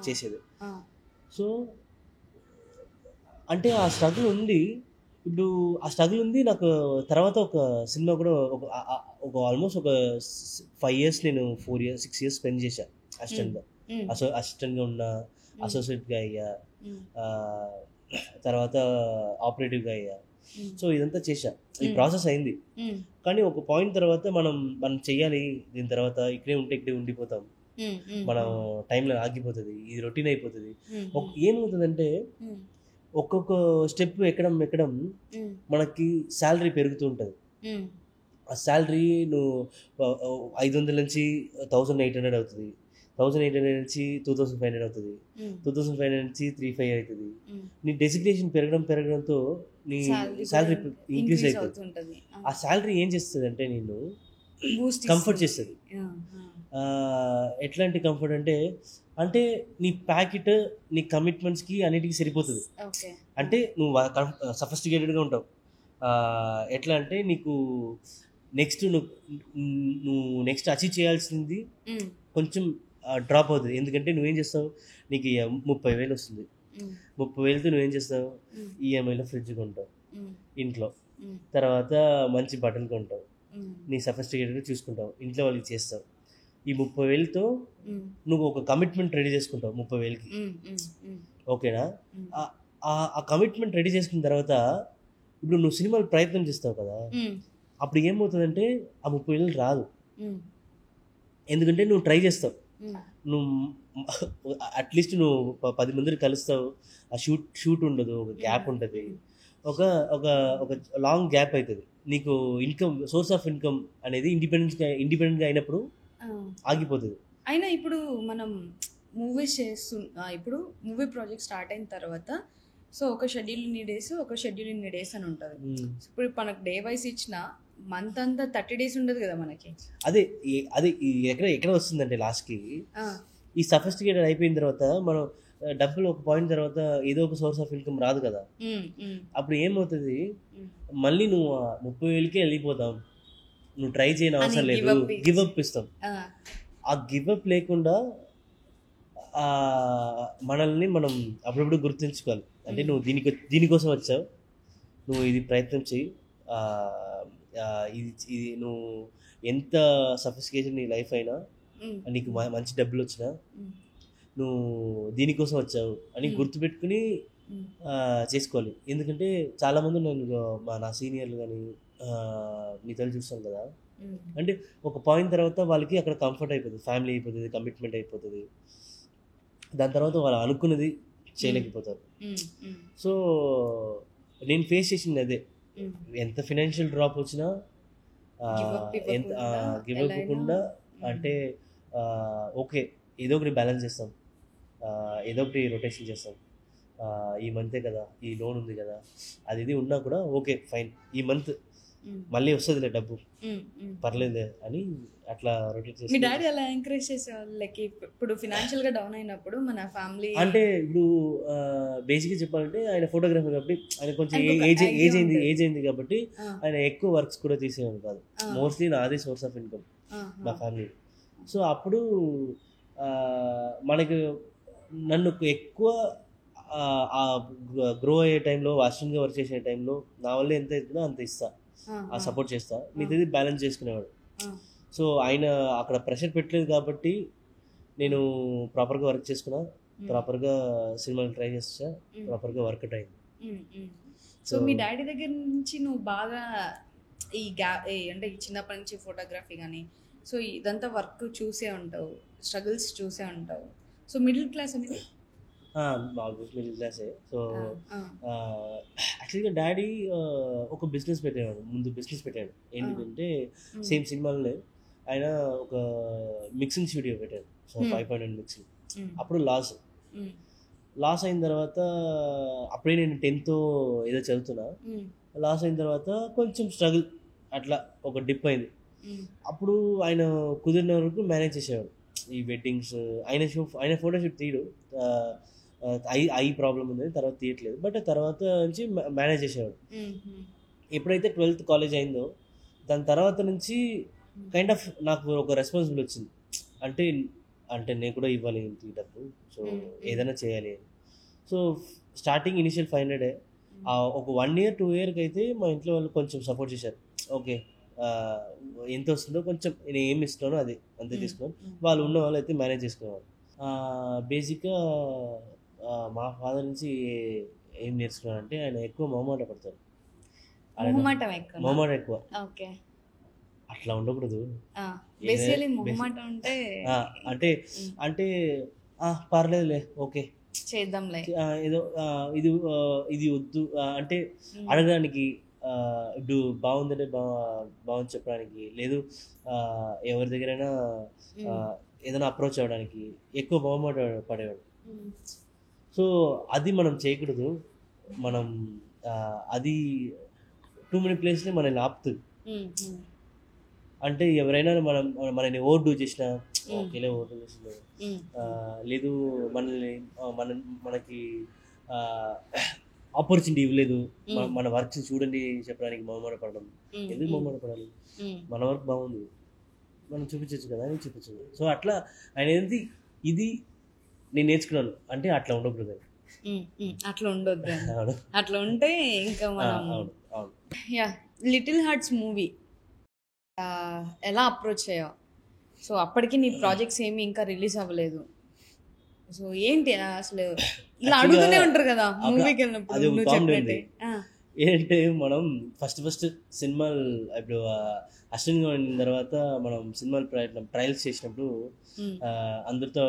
చేసేది. సో అంటే ఆ స్ట్రగుల్ ఉంది. ఇప్పుడు ఆ స్ట్రగుల్ ఉంది నాకు. తర్వాత ఒక సినిమా కూడా ఒక ఆల్మోస్ట్ ఒక 5 years నేను 6 years స్పెండ్ చేశాను అసిస్టెంట్గా. అసిస్టెంట్గా ఉన్నా, అసోసియేట్గా అయ్యా, తర్వాత ఆపరేటివ్గా అయ్యా. సో ఇదంతా చేశా. ఈ ప్రాసెస్ అయింది. కానీ ఒక పాయింట్ తర్వాత మనం చెయ్యాలి. దీని తర్వాత ఇక్కడే ఉండిపోతాం. మనం టైంలో ఆగిపోతుంది. ఇది రొటీన్ అయిపోతుంది. ఏమవుతుందంటే ఒక్కొక్క స్టెప్ ఎక్కడం మనకి శాలరీ పెరుగుతూ ఉంటుంది. ఆ శాలరీ నువ్వు 500 నుంచి 1800 అవుతుంది. 1800 నుంచి 2500 అవుతుంది. 2500 నుంచి 3500 అవుతుంది. నీ డెసిగ్నేషన్ పెరగడంతో నీ శాలరీ ఇంక్రీజ్ అవుతుంది. ఆ శాలరీ ఏం చేస్తుంది అంటే నేను కంఫర్ట్ చేస్తుంది. ఎట్లాంటి కంఫర్ట్ అంటే నీ ప్యాకెట్ నీ కమిట్మెంట్స్కి అన్నిటికీ సరిపోతుంది. అంటే నువ్వు సఫిస్టికేటెడ్గా ఉంటావు. ఎట్లా అంటే నీకు నువ్వు నెక్స్ట్ అచీవ్ చేయాల్సింది కొంచెం డ్రాప్ అవుతుంది. ఎందుకంటే నువ్వేం చేస్తావు, నీకు 30,000 వస్తుంది. 30,000తో నువ్వేం చేస్తావు, ఈఎంఐలో ఫ్రిడ్జ్ కొంటావు ఇంట్లో. తర్వాత మంచి బట్టలు కొంటావు, నీ సఫిస్టికేటెడ్గా చూసుకుంటావు, ఇంట్లో వాళ్ళకి చేస్తావు. ఈ 30,000తో నువ్వు ఒక కమిట్మెంట్ రెడీ చేసుకుంటావు 30,000కి. ఓకేనా? ఆ కమిట్మెంట్ రెడీ చేసుకున్న తర్వాత ఇప్పుడు నువ్వు సినిమాలు ప్రయత్నం చేస్తావు కదా, అప్పుడు ఏమవుతుందంటే ఆ 30,000 రాదు. ఎందుకంటే నువ్వు ట్రై చేస్తావు. నువ్వు అట్లీస్ట్ నువ్వు 10 మందిని కలుస్తావు. ఆ షూట్ ఉండదు, ఒక గ్యాప్ ఉంటుంది, ఒక లాంగ్ గ్యాప్ అవుతుంది. నీకు సోర్స్ ఆఫ్ ఇన్కమ్ అనేది ఇండిపెండెంట్గా అయినప్పుడు ఆగిపోతుంది. అయినా ఇప్పుడు మనం మూవీస్ ఇప్పుడు మూవీ ప్రాజెక్ట్ స్టార్ట్ అయిన తర్వాత సో ఒక షెడ్యూల్ ఇన్ని డేస్ అని ఉంటుంది. ఇప్పుడు మనకు డే వైస్ ఇచ్చిన మంత్ అంతా 30 days ఉండదు కదా మనకి. అదే ఎక్కడ వస్తుందంటే లాస్ట్కి ఈ సఫిస్టికేటెడ్ అయిపోయిన తర్వాత మనం డబ్బులు ఒక పాయింట్ తర్వాత ఏదో ఒక సోర్స్ ఆఫ్ ఇన్కమ్ రాదు కదా. అప్పుడు ఏమవుతుంది, మళ్ళీ నువ్వు 30,000కే వెళ్ళిపోతావు. నువ్వు ట్రై చేయని అవసరం లేదు, గివ్ అప్ ఇస్తాం. ఆ గివ్ అప్ లేకుండా మనల్ని మనం అప్పుడప్పుడు గుర్తుంచుకోవాలి. అంటే నువ్వు దీనికోసం వచ్చావు, నువ్వు ఇది ప్రయత్నం చెయ్యి. ఇది నువ్వు ఎంత సఫిస్టికేషన్ నీ లైఫ్ అయినా, నీకు మంచి డబ్బులు వచ్చినా నువ్వు దీనికోసం వచ్చావు అని గుర్తుపెట్టుకుని చేసుకోవాలి. ఎందుకంటే చాలామంది నా సీనియర్లు కానీ మిగతా చూస్తాను కదా, అంటే ఒక పాయింట్ తర్వాత వాళ్ళకి అక్కడ కంఫర్ట్ అయిపోతుంది, ఫ్యామిలీ అయిపోతుంది, కమిట్మెంట్ అయిపోతుంది. దాని తర్వాత వాళ్ళు అనుకున్నది చేయలేకపోతారు. సో నేను ఫేస్ చేసింది అదే. ఎంత ఫైనాన్షియల్ డ్రాప్ వచ్చినా ఎంత గివ్ అప్ ఇవ్వకుండా, అంటే ఓకే ఏదో ఒకటి బ్యాలెన్స్ చేస్తాం, ఏదో ఒకటి రొటేషన్ చేస్తాం. ఈ మంతే కదా, ఈ లోన్ ఉంది కదా, అది ఉన్నా కూడా ఓకే ఫైన్, ఈ మంత్ మళ్ళీ వస్తుందిలే డబ్బు, పర్లేదులే అని అట్లా రొటేట్ చేస్తాం. మీ డాడీ అలా ఎంకరేజ్ చేసేవాళ్ళు? లైక్ ఇప్పుడు ఫినాన్షియల్ గా డౌన్ అయినప్పుడు మన ఫ్యామిలీ అంటే ఇప్పుడు బేసిక్గా చెప్పాలంటే ఆయన ఫోటోగ్రాఫర్ కాబట్టి ఆయన కొంచెం ఏజ్ అయింది కాబట్టి ఆయన ఎక్కువ వర్క్స్ కూడా తీసేవాడు కాదు. మోస్ట్లీ నాదే సోర్స్ ఆఫ్ ఇన్కమ్ మా ఫ్యామిలీ. సో అప్పుడు మనకు నన్ను ఎక్కువ గ్రో అయ్యే టైంలో, అసిస్టెంట్గా వర్క్ చేసే టైంలో నా వల్ల ఎంత అవుతుందో అంత ఇస్తా, సపోర్ట్ చేస్తా, మీది బ్యాలెన్స్ చేసుకునేవాడు. సో ఆయన అక్కడ ప్రెషర్ పెట్టలేదు కాబట్టి నేను ప్రాపర్గా వర్క్ చేసుకున్నా, ప్రాపర్గా సినిమాలు ట్రై చేస్తా, ప్రాపర్గా వర్కౌట్ అయింది. సో మీ డాడీ దగ్గర నుంచి నువ్వు బాగా ఈ గ్యాప్ అంటే చిన్నప్పటి నుంచి ఫోటోగ్రఫీ కానీ సో ఇదంతా వర్క్ చూసే ఉంటావు, స్ట్రగుల్స్ చూసే ఉంటావు. సో మిడిల్ క్లాస్ అనేది ఆల్మోస్ట్ మిడిల్ క్లాసే. సో ఆ, యాక్చువల్గా డాడీ ఒక బిజినెస్ పెట్టాడు, ముందు బిజినెస్ పెట్టాడు. ఏంటంటే సేమ్ సినిమాలనే ఆయన ఒక మిక్సింగ్ స్టూడియో పెట్టాడు. So 500 mixing. అప్పుడు లాస్ అయిన తర్వాత అప్పుడే నేను 10th ఏదో చదువుతున్నా. లాస్ అయిన తర్వాత కొంచెం స్ట్రగుల్ అట్లా ఒక డిప్ అయింది. అప్పుడు ఆయన కుదిరిన వరకు మేనేజ్ చేసేవాడు ఈ వెడ్డింగ్స్. ఆయన ఫోటోషూట్ తీయడు, ఐ ప్రాబ్లం ఉంది, తర్వాత తీయట్లేదు. బట్ తర్వాత నుంచి మేనేజ్ చేసేవాడు. ఎప్పుడైతే 12th కాలేజ్ అయిందో దాని తర్వాత నుంచి కైండ్ ఆఫ్ నాకు ఒక రెస్పాన్సిబుల్ వచ్చింది. అంటే నేను కూడా ఇవ్వాలి ఇంటికి డబ్బు, సో ఏదైనా చేయాలి అని. సో స్టార్టింగ్ ఇనిషియల్ 500 ఒక 1 year 2 yearకి అయితే మా ఇంట్లో వాళ్ళు కొంచెం సపోర్ట్ చేశారు. ఓకే ఎంత వస్తుందో కొంచెం నేను ఏమి ఇస్తున్నానో అది అంతే తీసుకున్నాను. వాళ్ళు ఉన్న వాళ్ళు అయితే మేనేజ్ చేసుకునేవాళ్ళు. బేసిక్గా మా ఫాదర్ నుంచి ఏం నేర్చుకున్నానంటే ఆయన ఎక్కువ మొహమాట పడతారు. మొహమాట ఎక్కువ. అట్లా ఉండకూడదు. అంటే పర్లేదులే, ఓకే చేద్దాంలే, ఏదో ఇది వద్దు అంటే అడగడానికి, ఇప్పుడు బాగుందంటే బాగుంది చెప్పడానికి, లేదు ఎవరి దగ్గరైనా ఏదైనా అప్రోచ్ అవ్వడానికి ఎక్కువ మొహమాట పడేవాడు. సో అది మనం చేయకూడదు. మనం అది టూ మెనీ ప్లేస్ని మనల్ని ఆపుతుంది. అంటే ఎవరైనా మనల్ని ఓవర్ డూ చేసినా ఓకేలే, ఓవర్ డూ చేసిన లేదు, మనకి ఆపర్చునిటీ ఇవ్వలేదు, మన వర్క్ చూడండి చెప్పడానికి మొహమాట పడడం. ఎందుకు మొహమాట పడాలి? మన వర్క్ బాగుంది, మనం చూపించవచ్చు కదా అని చూపించదు. సో అట్లా ఆయన ఏంటి ఇది నేను నేర్చుకున్నాను. అంటే అట్లా ఉండకూడదు, అట్లా ఉండొద్దు. అట్లా ఉంటే ఇంకా లిటిల్ హార్ట్స్ మూవీ ఎలా అప్రోచ్ అయ్యావు? సో అప్పటికి నీ ప్రాజెక్ట్స్ ఏమి ఇంకా రిలీజ్ అవ్వలేదు. సో ఏంటి అసలు ఇలా అడుగుతూనే ఉంటారు కదా మూవీకి వెళ్ళినప్పుడు. ఏంటంటే మనం ఫస్ట్ సినిమాలు ఇప్పుడు అసిస్టెంట్గా ఉన్న తర్వాత మనం సినిమాలు ట్రయల్స్ చేసినప్పుడు అందరితో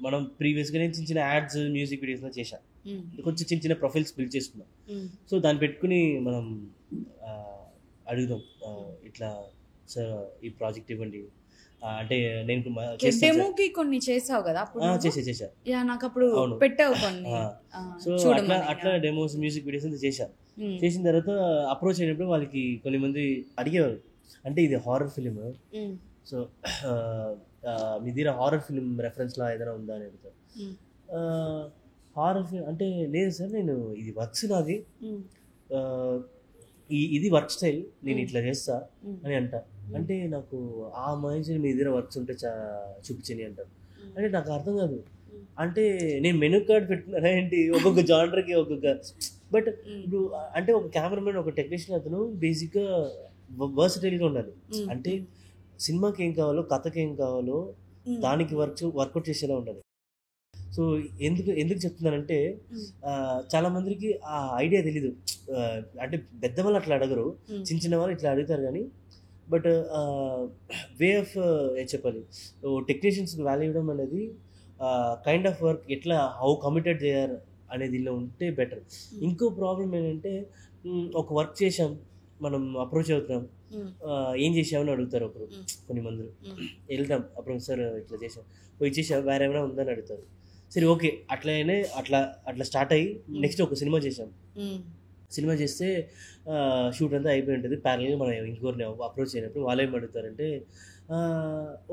మనం ప్రీవియస్గానే చిన్న యాడ్స్, మ్యూజిక్ వీడియోస్లో చేశాం. కొంచెం చిన్న ప్రొఫైల్స్ బిల్డ్ చేసుకున్నాం. సో దాన్ని పెట్టుకుని మనం అడుగుదాం, ఇట్లా సార్ ఈ ప్రాజెక్ట్ ఇవ్వండి అంటే. నేను డెమోకి కొన్ని చేసావు కదా చేశా నాకు అప్పుడు పెట్టావు కొన్ని. సో అట్లా డెమోస్, మ్యూజిక్ వీడియోస్ అంతా చేశాను. చేసిన తర్వాత అప్రోచ్ అయినప్పుడు వాళ్ళకి కొన్ని మంది అడిగేవారు, అంటే ఇది హారర్ ఫిలిం, సో మీ దగ్గర హారర్ ఫిలిం రెఫరెన్స్ లా ఏదైనా ఉందా అని అడుగుతారు. హారర్ ఫిలిం అంటే లేదు సార్, నేను ఇది వర్క్స్ నాది, ఇది వర్క్ స్టైల్, నేను ఇట్లా చేస్తా అని అంట. అంటే నాకు ఆ మనిషి మీ దగ్గర వర్క్స్ ఉంటే చూపించని అంటారు. అంటే నాకు అర్థం కాదు. అంటే నేను మెనూ కార్డ్ పెట్టుకున్నాను ఏంటి, ఒక్కొక్క జానర్కి ఒక్కొక్క. బట్ ఇప్పుడు అంటే ఒక కెమెరామెన్, ఒక టెక్నీషియన్, అతను బేసిక్గా వర్సటైల్గా ఉండాలి. అంటే సినిమాకి ఏం కావాలో, కథకి ఏం కావాలో దానికి వర్కౌట్ చేసేలా ఉండాలి. సో ఎందుకు చెప్తున్నానంటే చాలా మందికి ఆ ఐడియా తెలీదు. అంటే పెద్దవాళ్ళు అట్లా అడగరు, చిన్న వాళ్ళు ఇట్లా అడుగుతారు. కానీ బట్ వే ఆఫ్ ఏం చెప్పాలి, టెక్నీషియన్స్కి వాల్యూ ఇవ్వడం అనేది కైండ్ ఆఫ్ వర్క్ ఎట్లా హౌ కమిటెడ్ చేయారు అనేది ఇలా ఉంటే బెటర్. ఇంకో ప్రాబ్లం ఏంటంటే ఒక వర్క్ చేసాం, మనం అప్రోచ్ అవుతున్నాం, ఏం చేసామని అడుగుతారు ఒకరు, కొన్ని మంది. వెళ్తాం అప్పుడు, సార్ ఇట్లా చేసాం, ఇచ్చేసాం, వేరే ఏమైనా ఉందని అడుగుతారు. సరే ఓకే, అట్లా స్టార్ట్ అయ్యి నెక్స్ట్ ఒక సినిమా చేసాం. సినిమా చేస్తే షూట్ అంతా అయిపోయి ఉంటుంది. ప్యారల్గా మనం ఇంకోరిని అప్రోచ్ అయినప్పుడు వాళ్ళు ఏం అడుగుతారంటే,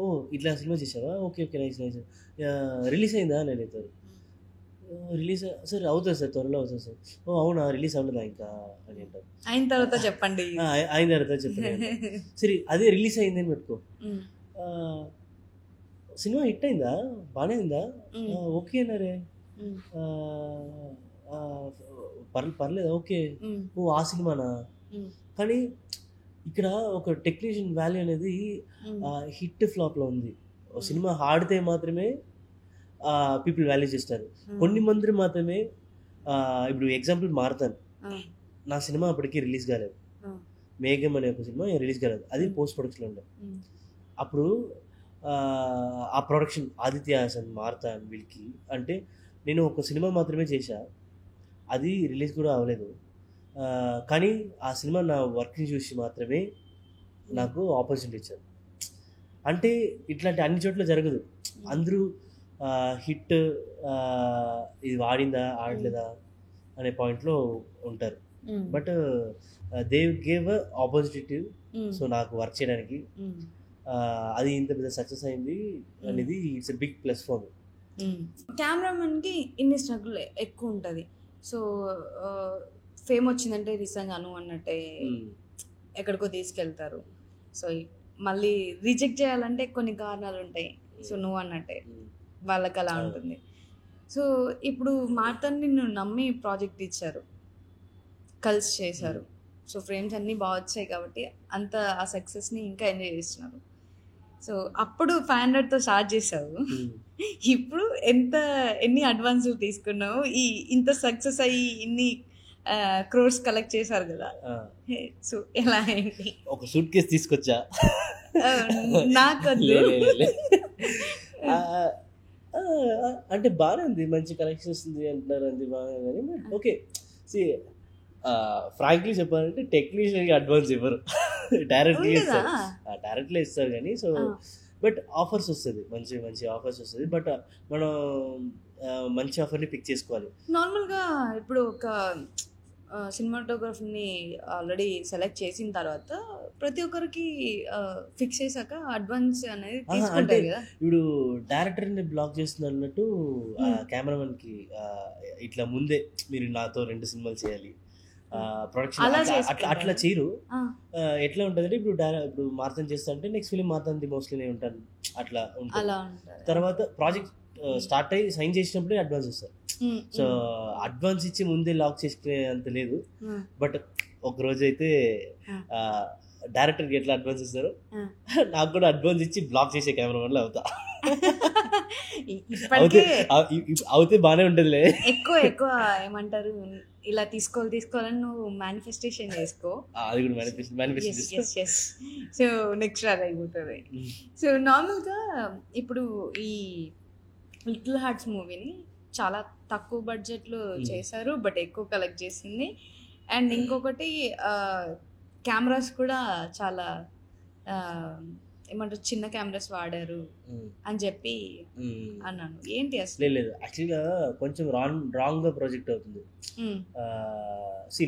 ఓ ఇట్లా సినిమా చేసావా, ఓకే నైస్ రిలీజ్ అయిందా అని అడుగుతారు. రిలీజ్ సార్ అవుతుంది సార్, త్వరలో అవుతుంది సార్. ఓ అవునా, రిలీజ్ అవ్వలేదా ఇంకా అని అంటారు. అయిన తర్వాత చెప్పండి. సరే అదే రిలీజ్ అయింది అని పెట్టుకో, సినిమా హిట్ అయిందా, బాగానే అయిందా, ఓకే అన్నారే, పర్లేదా, ఓకే ఓ ఆ సినిమానా. కానీ ఇక్కడ ఒక టెక్నీషియన్ వాల్యూ అనేది హిట్ ఫ్లాప్లో ఉంది. సినిమా ఆడితే మాత్రమే పీపుల్ వాల్యూ చేస్తారు. కొన్ని మంది మాత్రమే. ఇప్పుడు ఎగ్జాంపుల్ మారుతాను, నా సినిమా అప్పటికి రిలీజ్ కాలేదు, మేఘం అనే ఒక సినిమా రిలీజ్ కాలేదు, అది పోస్ట్ ప్రొడక్షన్లో ఉండే. అప్పుడు ఆ ప్రొడక్షన్ ఆదిత్య హాసన్, మారుతాన్ వీళ్ళకి అంటే నేను ఒక సినిమా మాత్రమే చేశా, అది రిలీజ్ కూడా అవ్వలేదు. కానీ ఆ సినిమా నా వర్క్ని చూసి మాత్రమే నాకు ఆపర్చునిటీ ఇచ్చారు. అంటే ఇట్లాంటి అన్ని చోట్ల జరగదు. అందరూ హిట్ ఇది ఆడిందా ఆడలేదా అనే పాయింట్లో ఉంటారు. But they gave opportunity so నాకు వర్క్ చేయడానికి. అది ఇంత పెద్ద సక్సెస్ అయింది అనేది it's a big plus for me. కెమెరామెన్కి ఇన్ని స్ట్రగుల్ ఎక్కువ ఉంటుంది. సో ఫేమ్ వచ్చిందంటే నిజంగాను అన్నట్టే ఎక్కడికో తీసుకెళ్తారు. సో మళ్ళీ రిజెక్ట్ చేయాలంటే కొన్ని కారణాలు ఉంటాయి. సో నువ్వు అన్నట్టే వాళ్ళకి అలా ఉంటుంది. సో ఇప్పుడు మార్తాండ్ నిన్ను నమ్మి ప్రాజెక్ట్ ఇచ్చారు, కలిసి చేశారు. సో ఫ్రేమ్స్ అన్నీ బాగా వచ్చాయి కాబట్టి అంత ఆ సక్సెస్ని ఇంకా ఎంజాయ్ చేస్తున్నారు. సో అప్పుడు 500తో స్టార్ట్ చేసావు, ఇప్పుడు ఎన్ని అడ్వాన్సులు తీసుకున్నావు? ఇంత సక్సెస్ అయ్యి ఇన్ని క్రోర్స్ కలెక్ట్ చేశారు కదా, సో ఎలా ఏంటి? ఒక సూట్ కేసు తీసుకొచ్చా, నాకు అంటే బాగానే ఉంది, మంచి కలెక్షన్స్ ఉంది అంటున్నారు, అది బాగా. కానీ ఓకే, సి ఫ్రాంక్లీ చెప్పాలంటే టెక్నీషియన్కి అడ్వాన్స్ ఇవ్వరు, డైరెక్ట్లీ ఇస్తారు కానీ. సో బట్ ఆఫర్స్ వస్తుంది, మంచి మంచి ఆఫర్స్ వస్తుంది. బట్ మనం మంచి ఆఫర్ని పిక్ చేసుకోవాలి. నార్మల్గా ఇప్పుడు ఒక సినిమాటోగ్రఫీని ఆల్రెడీ సెలెక్ట్ చేసిన తర్వాత ప్రతి ఒక్కరికి ఫిక్స్ చేశాక అడ్వాన్స్ అనేది తీసుకుంటారు కదా. ఇప్పుడు డైరెక్టర్ని బ్లాక్ చేస్తున్నారు అన్నట్టు కెమెరామెన్కి ఇట్లా ముందే మీరు నాతో 2 సినిమాలు చేయాలి ప్రొడక్షన్ అట్లా చేయరు. ఎట్లా ఉంటుందంటే ఇప్పుడు మార్తాండ్ చేస్తా అంటే నెక్స్ట్ ఫిలిం మార్తాండ్ మోస్ట్లీ నేను ఉంటాను, అట్లా ఉంటుంది. తర్వాత ప్రాజెక్ట్ స్టార్ట్ అయ్యి సైన్ చేసినప్పుడే అడ్వాన్స్ ఇస్తారు. సో అడ్వాన్స్ ఇచ్చి ముందే లాక్ చేసుకునే అంత లేదు. బట్ ఒక రోజు అయితే డైరెక్టర్కి ఎట్లా అడ్వాన్స్ ఇస్తారు, నాకు కూడా అడ్వాన్స్ ఇచ్చి బ్లాక్ చేసే కెమెరామెన్లో అవుతా. అవుతే బాగానే ఉంటుందిలే. ఎక్కువ ఏమంటారు, ఇలా తీసుకోవాలని నువ్వు మేనిఫెస్టేషన్ చేసుకో, అది కూడా మేనిఫెస్టేషన్. సో నెక్స్ట్ అది అయిపోతుంది. సో నార్మల్గా ఇప్పుడు ఈ లిటిల్ హార్ట్స్ మూవీని చాలా తక్కువ బడ్జెట్లో చేశారు, బట్ ఎక్కువ కలెక్ట్ చేసింది. అండ్ ఇంకొకటి కెమెరాస్ కూడా చాలా ఏమంటారు చిన్న కెమెరాస్ వాడారు అని చెప్పి అన్నాను. ఏంటి అసలు? లేదు, యాక్చువల్గా కొంచెం రాంగ్గా ప్రాజెక్ట్ అవుతుంది.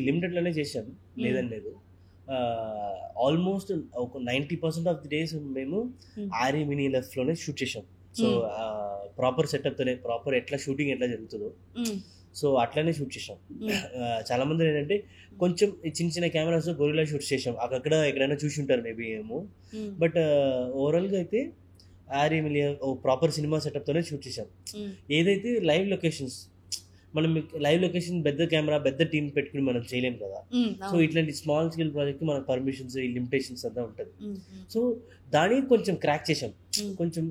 లిమిటెడ్లోనే చేశాం, లేదని లేదు. ఆల్మోస్ట్ ఒక 90% ఆఫ్ ది డేస్ మేము ఆర్ఏ మినీ లెఫ్ట్లోనే షూట్ చేసాం. సో ప్రాపర్ సెటప్తోనే, ప్రాపర్ ఎట్లా షూటింగ్ ఎట్లా జరుగుతుందో సో అట్లానే షూట్ చేసాం. చాలా మంది ఏంటంటే కొంచెం చిన్న చిన్న కెమెరాస్ గొరిల్లా షూట్ చేసాం, అక్కడ ఎక్కడైనా చూసి ఉంటారు మేబీ ఏమో. బట్ ఓవరాల్గా అయితే ఆర్ఏ మిలియా ప్రాపర్ సినిమా సెటప్తోనే షూట్ చేసాం. ఏదైతే లైవ్ లొకేషన్స్, మనం లైవ్ లొకేషన్ పెద్ద కెమెరా పెద్ద టీం పెట్టుకుని మనం చేయలేం కదా. సో ఇట్లాంటి స్మాల్ స్కేల్ ప్రాజెక్ట్ మనకు పర్మిషన్స్ లిమిటేషన్స్ అంతా ఉంటుంది. సో దానికి కొంచెం క్రాక్ చేసాం, కొంచెం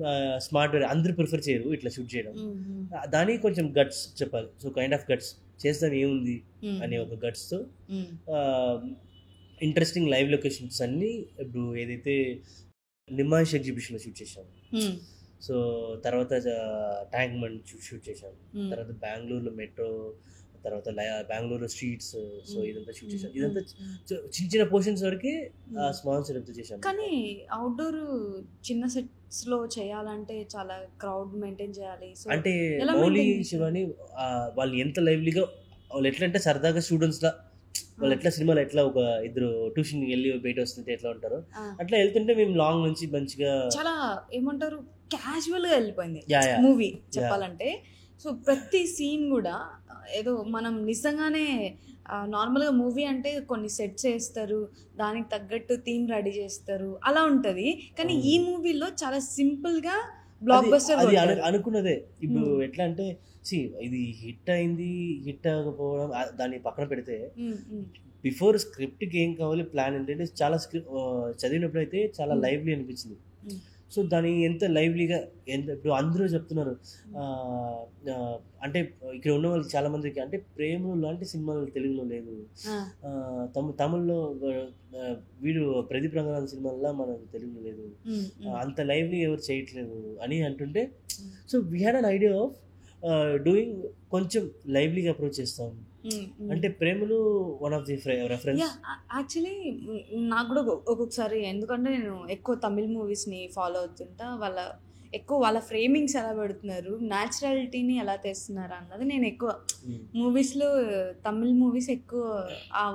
స్మార్ట్ వే. అందరూ ప్రిఫర్ చేయరు ఇట్లా షూట్ చేయడం, దానికి కొంచెం గట్స్ చెప్పాలి. సో కైండ్ ఆఫ్ గట్స్ చేస్తాం ఏముంది అనే ఒక గట్స్తో ఇంట్రెస్టింగ్ లైవ్ లొకేషన్స్ అన్ని ఇప్పుడు ఏదైతే నిమాయిష్ ఎగ్జిబిషన్లో షూట్ చేసాం. సో తర్వాత ట్యాంక్ బండ్ షూట్ చేశాను, తర్వాత బెంగళూరులో మెట్రో, తర్వాత బెంగళూరులో స్ట్రీట్స్. సో ఇదంతా షూట్ చేశాను. ఇదంతా చిన్న చిన్న పోర్షన్స్ వరకు స్మాల్ సెటప్తో చేశాను. కానీ అవుట్డోర్ చిన్న సెట్స్లో చేయాలంటే చాలా క్రౌడ్ మెయింటైన్ చేయాలి. అంటే మౌలి శివాని వాళ్ళు ఎంత లైవ్లీగా, వాళ్ళు ఎట్లా అంటే సరదాగా స్టూడెంట్స్లా, వాళ్ళు ఎట్లా సినిమాలో ఎట్లా ఒక ఇద్దరు ట్యూషన్కి వెళ్ళి బయట వస్తుంటే ఎట్లా ఉంటారో అట్లా వెళ్తుంటే మేము లాంగ్ నుంచి మంచిగా చాలా ఏమంటారు క్యాజువల్గా వెళ్ళిపోయింది మూవీ చెప్పాలంటే. సో ప్రతి సీన్ కూడా ఏదో మనం నిజంగానే నార్మల్గా మూవీ అంటే కొన్ని సెట్స్ వేస్తారు, దానికి తగ్గట్టు థీమ్ రెడీ చేస్తారు, అలా ఉంటుంది. కానీ ఈ మూవీలో చాలా సింపుల్గా బ్లాక్ బస్టర్ అనుకున్నదే. ఇప్పుడు ఎట్లా అంటే ఇది హిట్ అయింది, హిట్ అవ్వకపోవడం దాన్ని పక్కన పెడితే బిఫోర్ స్క్రిప్ట్కి ఏం కావాలి ప్లాన్ ఏంటంటే చాలా చదివినప్పుడు అయితే చాలా లైవ్లీ అనిపించింది. సో దాన్ని ఎంత లైవ్లీగా ఇప్పుడు అందరూ చెప్తున్నారు అంటే ఇక్కడ ఉన్న వాళ్ళకి చాలా మందికి అంటే ప్రేమ లాంటి సినిమాలు తెలుగులో లేదు, తమిళ్లో వీడు ప్రదీప్ రంగనాథన్ సినిమాల్లో మనకు తెలుగులో లేదు, అంత లైవ్లీ ఎవరు చేయట్లేదు అని అంటుంటే. So we had an idea of doing కొంచెం లైవ్లీగా అప్రోచ్ చేస్తాం. అంటే ప్రేమలు one of the reference. Actually నాకు కూడా ఒక్కొక్కసారి, ఎందుకంటే నేను ఎక్కువ తమిళ్ మూవీస్ని ఫాలో అవుతుంటా, వాళ్ళ ఫ్రేమింగ్స్ ఎలా పెడుతున్నారు, న్యాచురాలిటీని ఎలా తెస్తున్నారు అన్నది నేను ఎక్కువ మూవీస్లో, తమిళ్ మూవీస్ ఎక్కువ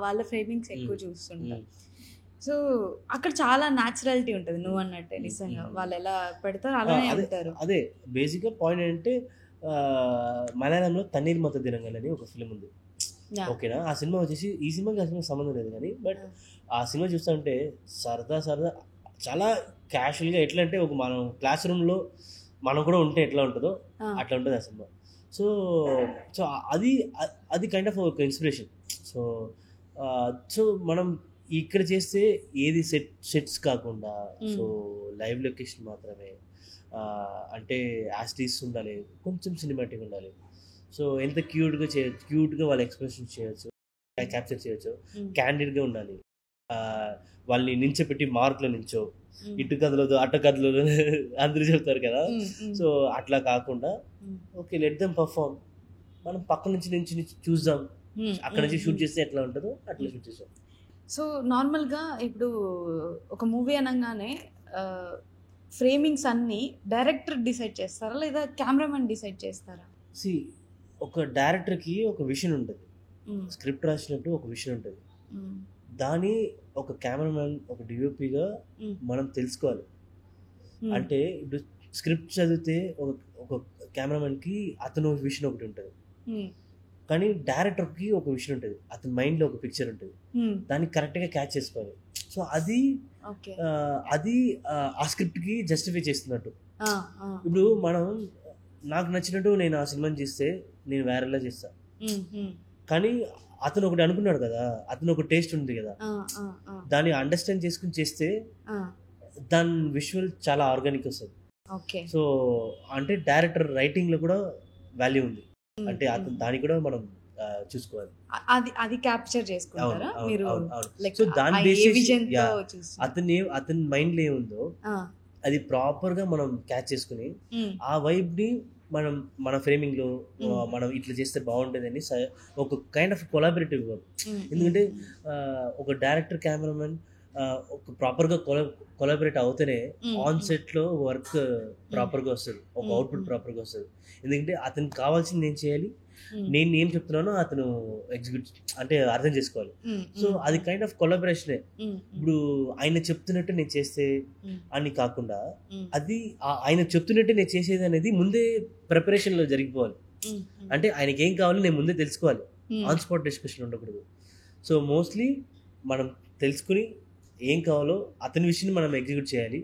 వాళ్ళ ఫ్రేమింగ్స్ ఎక్కువ చూస్తుంటా. సో అక్కడ చాలా న్యాచురాలిటీ ఉంటుంది, నువ్వు అన్నట్టే నిజంగా వాళ్ళు ఎలా పెడతారు అలానే ఉంటారు. అదే బేసిక్గా పాయింట్ ఏంటంటే మలయాళంలో తన్నీర్ మత దినంగల్ అని ఒక ఫిలిం ఉంది, ఓకేనా? ఆ సినిమా వచ్చేసి ఈ సినిమాకి ఆ సినిమా సంబంధం లేదు కానీ, బట్ ఆ సినిమా చూస్తుంటే సరదా చాలా క్యాషువల్గా, ఎట్లా అంటే ఒక మనం క్లాస్ రూమ్లో మనం కూడా ఉంటే ఎట్లా ఉంటుందో అట్లా ఉంటుంది ఆ సినిమా. సో సో అది కైండ్ ఆఫ్ ఒక ఇన్స్పిరేషన్. సో మనం ఇక్కడ చేస్తే ఏది సెట్స్ కాకుండా, సో లైవ్ లొకేషన్ మాత్రమే, అంటే యాస్టీస్ ఉండాలి, కొంచెం సినిమాటిక్ ఉండాలి. సో ఎంత క్యూట్గా వాళ్ళ ఎక్స్ప్రెషన్ చేయొచ్చు, క్యాప్చర్ చేయొచ్చు, క్యాండిడ్గా ఉండాలి. వాళ్ళని నించోపెట్టి మార్కులు నించో, ఇటు కదలదు అటు కదలదు అందరూ చెప్తారు కదా. సో అట్లా కాకుండా ఓకే, లెట్ దెమ్ పర్ఫార్మ్, మనం పక్క నుంచి చూద్దాం, అక్కడ నుంచి షూట్ చేస్తే ఎట్లా ఉంటుందో అట్లా షూట్ చేసాం. సో నార్మల్గా ఇప్పుడు ఒక మూవీ అనగానే ఫ్రేమింగ్స్ అన్నీ డైరెక్టర్ డిసైడ్ చేస్తారా లేదా కెమెరామెన్ డిసైడ్ చేస్తారా? ఒక డైరెక్టర్కి ఒక విషన్ ఉంటుంది, స్క్రిప్ట్ రాసినప్పుడు ఒక విషన్ ఉంటుంది, దాని ఒక కెమెరామెన్, ఒక డిఓపిగా మనం తెలుసుకోవాలి. అంటే ఇప్పుడు స్క్రిప్ట్ చదివితే ఒక కెమెరామెన్కి అతను విషన్ ఒకటి ఉంటుంది, కానీ డైరెక్టర్కి ఒక విషయం ఉంటుంది, అతని మైండ్లో ఒక పిక్చర్ ఉంటుంది, దాన్ని కరెక్ట్గా క్యాచ్ చేసుకోవాలి. సో అది ఆ స్క్రిప్ట్కి జస్టిఫై చేస్తున్నట్టు. ఇప్పుడు నాకు నచ్చినట్టు నేను ఆ సినిమాని చేస్తే నేను వేరేలా చేస్తాను, కానీ అతను ఒకటి అనుకున్నాడు కదా, అతను ఒక టేస్ట్ ఉంది కదా, దాన్ని అండర్స్టాండ్ చేసుకుని చేస్తే దాని విజువల్ చాలా ఆర్గానిక్ వస్తుంది. సో అంటే డైరెక్టర్ రైటింగ్ లో కూడా వాల్యూ ఉంది, అంటే అతను దాన్ని కూడా మనం చూసుకోవాలి. అది క్యాప్చర్ చేసుకుంటారా మీరు? సో దాని బేసిస్ అతని మైండ్ లో ఏముందో అది ప్రాపర్ గా మనం క్యాచ్ చేసుకుని ఆ వైబ్ ని మన ఫ్రేమింగ్ లో మనం ఇట్లా చేస్తే బాగుంటుంది అని ఒక కైండ్ ఆఫ్ కొలాబరేటివ్ వర్క్. ఎందుకంటే ఒక డైరెక్టర్ కెమెరామెన్ ఒక ప్రాపర్ గా కొలాబరేట్ అవుతేనే ఆన్ సెట్ లో వర్క్ ప్రాపర్ గా వస్తుంది, ఒక అవుట్పుట్ ప్రాపర్ గా వస్తుంది. ఎందుకంటే అతనికి కావాల్సింది నేను చేయాలి, నేను ఏం చెప్తున్నానో అతను ఎగ్జిక్యూట్ అంటే అర్థం చేసుకోవాలి. సో అది కైండ్ ఆఫ్ కొలాబరేషనే. ఇప్పుడు ఆయన చెప్తున్నట్టు నేను చేస్తే అని కాకుండా, అది ఆయన చెప్తున్నట్టు నేను చేసేది అనేది ముందే ప్రిపరేషన్ లో జరిగిపోవాలి. అంటే ఆయనకి ఏం కావాలో నేను ముందే తెలుసుకోవాలి, ఆన్ స్పాట్ డిస్కషన్ ఉండకూడదు. సో మోస్ట్లీ మనం తెలుసుకుని ఏం కావాలో అతని విషయాన్ని మనం ఎగ్జిక్యూట్ చేయాలి,